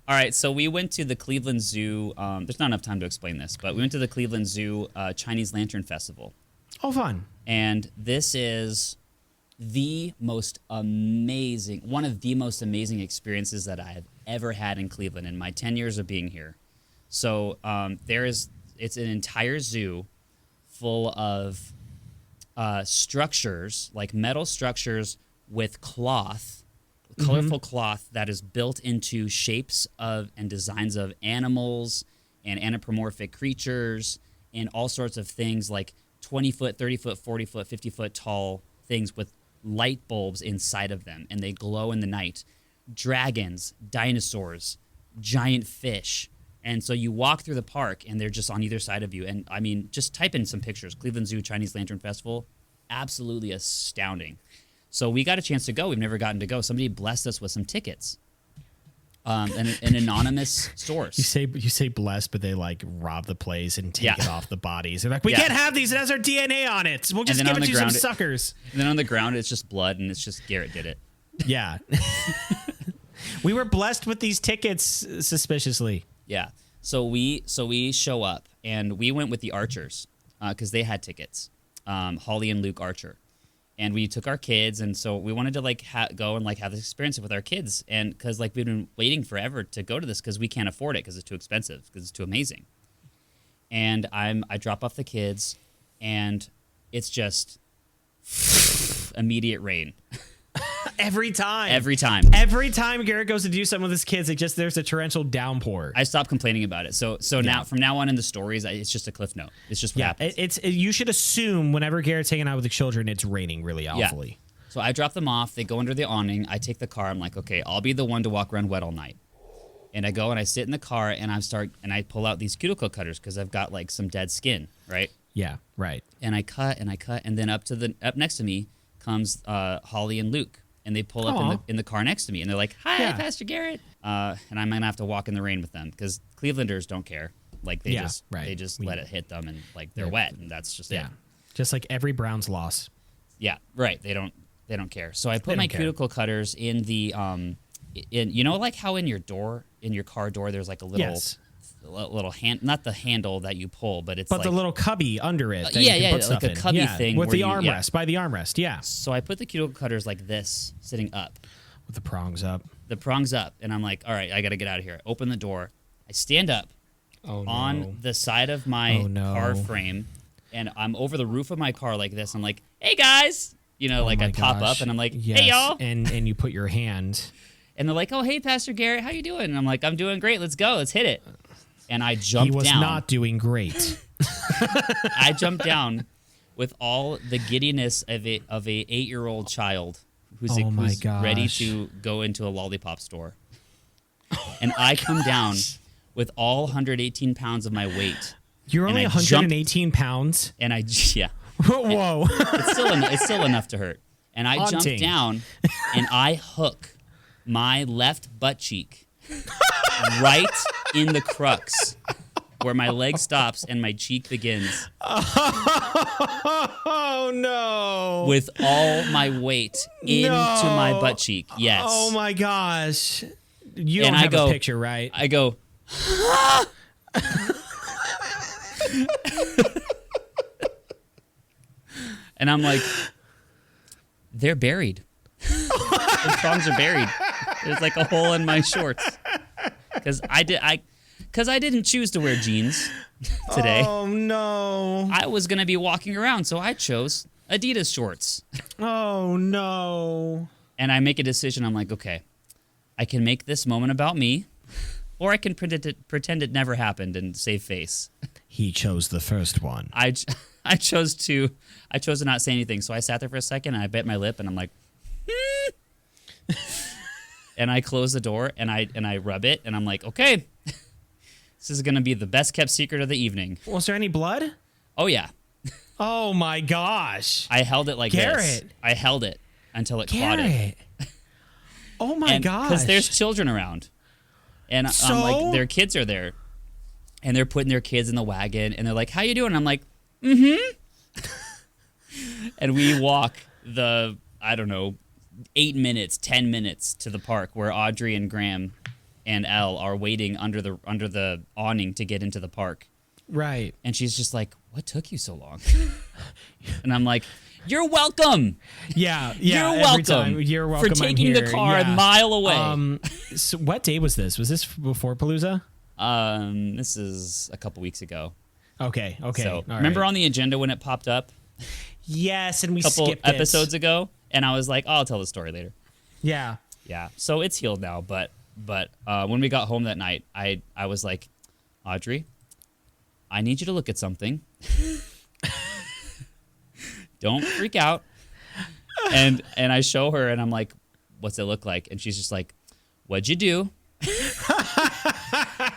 right. So we went to the Cleveland Zoo. There's not enough time to explain this, but we went to the Cleveland Zoo Chinese Lantern Festival. Oh, fun. And this is one of the most amazing experiences that I have ever had in Cleveland in my 10 years of being here. So it's an entire zoo full of structures, like metal structures with cloth, colorful cloth that is built into shapes of and designs of animals and anthropomorphic creatures and all sorts of things like 20-foot, 30-foot, 40-foot, 50-foot tall things with light bulbs inside of them, and they glow in the night. Dragons, dinosaurs, giant fish. And so you walk through the park, and they're just on either side of you. And, I mean, just type in some pictures. Cleveland Zoo Chinese Lantern Festival, absolutely astounding. So we got a chance to go. We've never gotten to go. Somebody blessed us with some tickets. An anonymous source. You say blessed, but they like rob the place and take it off the bodies. They're like, we can't have these. It has our DNA on it. We'll just give it to some suckers. And then on the ground, it's just blood, and it's just Garrett did it. Yeah. We were blessed with these tickets suspiciously. Yeah. So we show up, and we went with the Archers because they had tickets. Holly and Luke Archer. And we took our kids, and so we wanted to go and have this experience with our kids, and because we've been waiting forever to go to this because we can't afford it because it's too expensive because it's too amazing. And I drop off the kids, and it's just immediate rain. Every time. Every time Garrett goes to do something with his kids, there's a torrential downpour. I stopped complaining about it. So now from now on in the stories, it's just a cliff note. It's just what happens. You should assume whenever Garrett's hanging out with the children, it's raining really awfully. Yeah. So I drop them off. They go under the awning. I take the car. I'm like, okay, I'll be the one to walk around wet all night. And I go and I sit in the car and I pull out these cuticle cutters because I've got some dead skin, right? Yeah, right. And I cut and then up next to me comes Holly and Luke. And they pull up in the car next to me, and they're like, "Hi, Pastor Garrett." And I'm gonna have to walk in the rain with them because Clevelanders don't care. They just let it hit them, and they're wet, and that's just it. Just like every Browns loss. Yeah, right. They don't care. So I put my cuticle cutters in the how in your car door, there's a little. Little hand, not the handle that you pull, but it's the little cubby under it. Like a cubby thing with the armrest, by the armrest. Yeah. So I put the cuticle cutters like this, sitting up, with the prongs up. And I'm like, all right, I got to get out of here. Open the door. I stand up on the side of my car frame, and I'm over the roof of my car like this. I'm like, hey guys, I pop up, and I'm like, hey y'all, and you put your hand, and they're like, oh hey Pastor Garrett, how you doing? And I'm like, I'm doing great. Let's go. Let's hit it. And I jumped down. He was not doing great. I jumped down with all the giddiness of a 8-year-old child who's ready to go into a lollipop store. And I come down with all 118 pounds of my weight. You're only 118 pounds? And Whoa. It's still enough to hurt. And I jump down, and I hook my left butt cheek right in the crux where my leg stops and my cheek begins. Oh, no. With all my weight into my butt cheek. Yes. Oh, my gosh. You don't have a picture, right? I go, and I'm like, they're buried. The prongs are buried. There's a hole in my shorts. Because I didn't choose to wear jeans today. Oh, no. I was going to be walking around, so I chose Adidas shorts. Oh, no. And I make a decision. I'm like, okay, I can make this moment about me, or I can pretend it never happened and save face. He chose the first one. I chose to not say anything. So I sat there for a second and I bit my lip and I'm like, and I close the door and I rub it and I'm like, okay, this is gonna be the best kept secret of the evening. Was there any blood? Oh yeah. Oh my gosh. I held it like Garrett. this. I held it until it clotted. Oh my gosh. Because there's children around. And I'm like, their kids are there. And they're putting their kids in the wagon and they're like, how you doing? I'm like, and we walk the, I don't know, 8 minutes, 10 minutes to the park where Audrey and Graham and Elle are waiting under the awning to get into the park. Right. And she's just like, what took you so long? And I'm like, you're welcome. Yeah. You're welcome. You're welcome. For taking the car a mile away. So what day was this? Was this before Palooza? This is a couple weeks ago. Okay. So remember on the agenda when it popped up? Yes, and we skipped it. Episodes ago, and I was like, oh, I'll tell the story later. Yeah. So it's healed now, but when we got home that night, I was like, Audrey, I need you to look at something. Don't freak out. And I show her, and I'm like, what's it look like? And she's just like, what'd you do?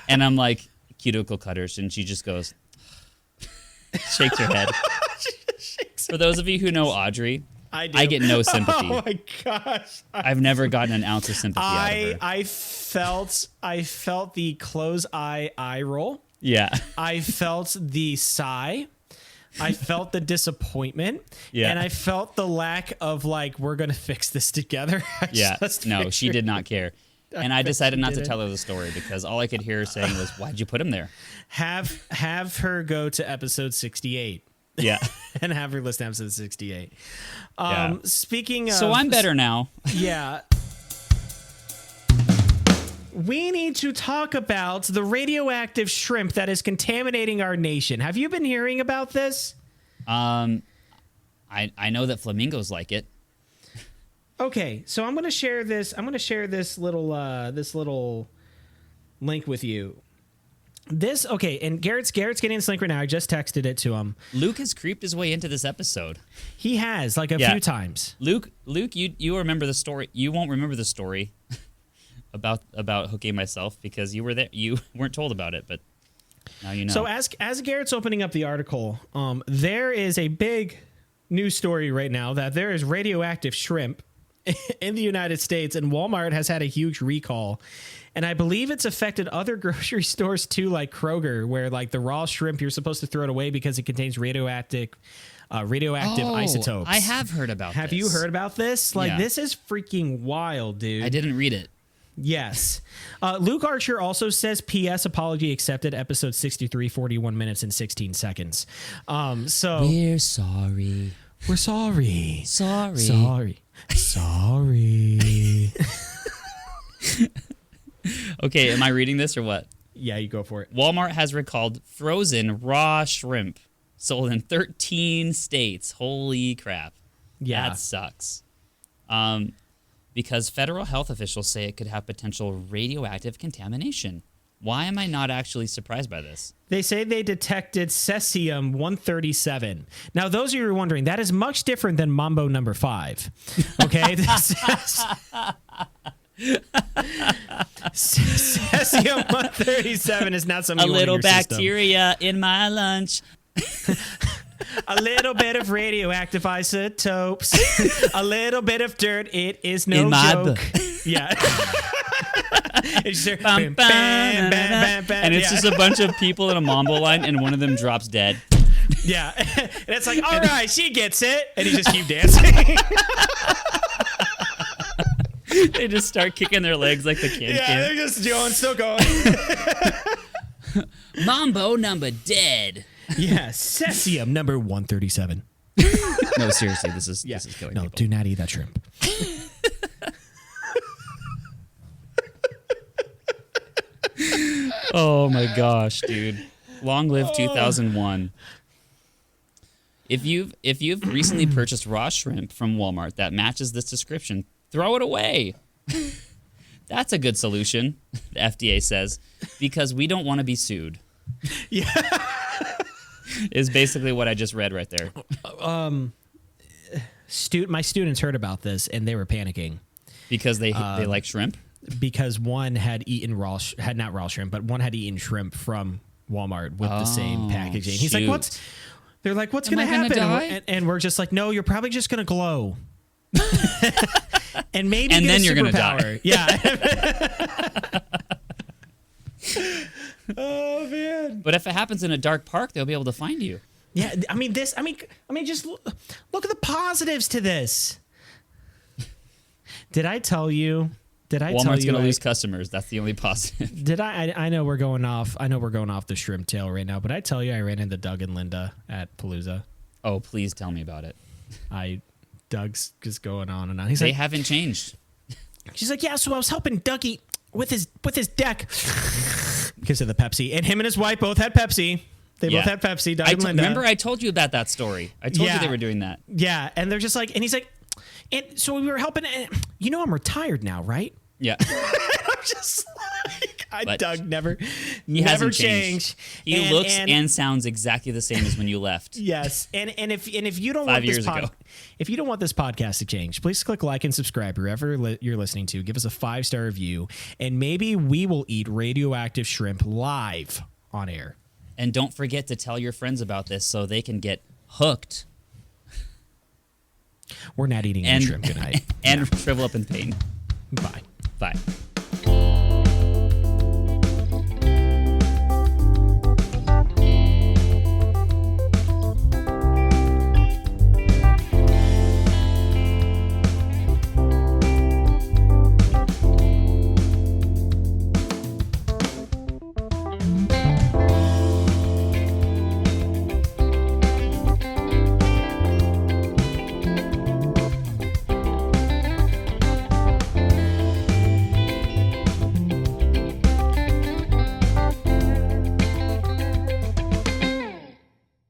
And I'm like, cuticle cutters. And she just goes, shakes her head. For those of you who know Audrey, I get no sympathy. Oh my gosh. I've never gotten an ounce of sympathy out of her. I felt the close eye roll. Yeah. I felt the sigh. I felt the disappointment. Yeah. And I felt the lack of like, we're going to fix this together. No, she did not care. And I decided not to tell her the story because all I could hear her saying was, why'd you put him there? Have her go to episode 68. Yeah. And have her listen to episode 68. Speaking of... So I'm better now. Yeah. We need to talk about the radioactive shrimp that is contaminating our nation. Have you been hearing about this? I know that flamingos like it. Okay, so I'm going to share this. I'm going to share this little link with you. And Garrett's getting this link right now. I just texted it to him. Luke has creeped his way into this episode. He has, like a few times. Luke, you remember the story. You won't remember the story about hooking myself because you were there. You weren't told about it, but now you know. So as Garrett's opening up the article, there is a big news story right now that there is radioactive shrimp in the United States, and Walmart has had a huge recall. And I believe it's affected other grocery stores too, like Kroger, where like the raw shrimp, you're supposed to throw it away because it contains radioactive isotopes. I have heard about this. Have you heard about this? Like, this is freaking wild, dude. I didn't read it. Yes. Luke Archer also says, P.S. apology accepted, episode 63, 41 minutes and 16 seconds. So we're sorry. We're sorry. Sorry. Okay, am I reading this or what? Yeah, you go for it. Walmart has recalled frozen raw shrimp sold in 13 states. Holy crap. Yeah. That sucks. Because federal health officials say it could have potential radioactive contamination. Why am I not actually surprised by this? They say they detected Cesium 137. Now, those of you who are wondering, that is much different than Mambo number 5. Okay? Cesium 137 is not something a you little want in your bacteria in my lunch. A little bit of radioactive isotopes. A little bit of dirt. It is no joke. Yeah. It's just, and it's just a bunch of people in a mambo line, and one of them drops dead. Yeah. And it's like, all right, she gets it. And he just keep dancing. They just start kicking their legs like the can. Yeah, they're just going, still going. Mambo number dead. Yeah, Cesium number 137. No, seriously, this is killing people. Do not eat that shrimp. Oh my gosh, dude. Long live 2001. If you've recently purchased raw shrimp from Walmart that matches this description, throw it away. That's a good solution, the FDA says, because we don't want to be sued. Yeah. Is basically what I just read right there. My students heard about this and they were panicking because they like shrimp. Because one had eaten not raw shrimp, but one had eaten shrimp from Walmart with the same packaging. He's like, "What's?" They're like, "What's going to happen?" And we're just like, "No, you're probably just going to glow." And maybe and get then a you're going to die. Yeah. Oh man. But if it happens in a dark park, they'll be able to find you. Yeah, I mean, just look at the positives to this. Did I tell you? Walmart's going to lose customers. That's the only positive. Did I know we're going off. I know we're going off the shrimp tail right now, but I tell you, I ran into Doug and Linda at Palooza. Oh, please tell me about it. Doug's just going on and on. They haven't changed. She's like, yeah. So I was helping Dougie with his deck because of the Pepsi, and him and his wife both had Pepsi. They both had Pepsi. Doug and Linda. Remember, I told you about that story. I told you they were doing that. Yeah, and they're just like, and he's like, and so we were helping. And, I'm retired now, right? Yeah. I'm just like, Doug never changed. He looks and sounds exactly the same as when you left. Yes, and if you don't want if you don't want this podcast to change, please click like and subscribe wherever you're listening to. Give us a 5-star review, and maybe we will eat radioactive shrimp live on air. And don't forget to tell your friends about this so they can get hooked. We're not eating any shrimp tonight. And shrivel up in pain. Bye. Bye.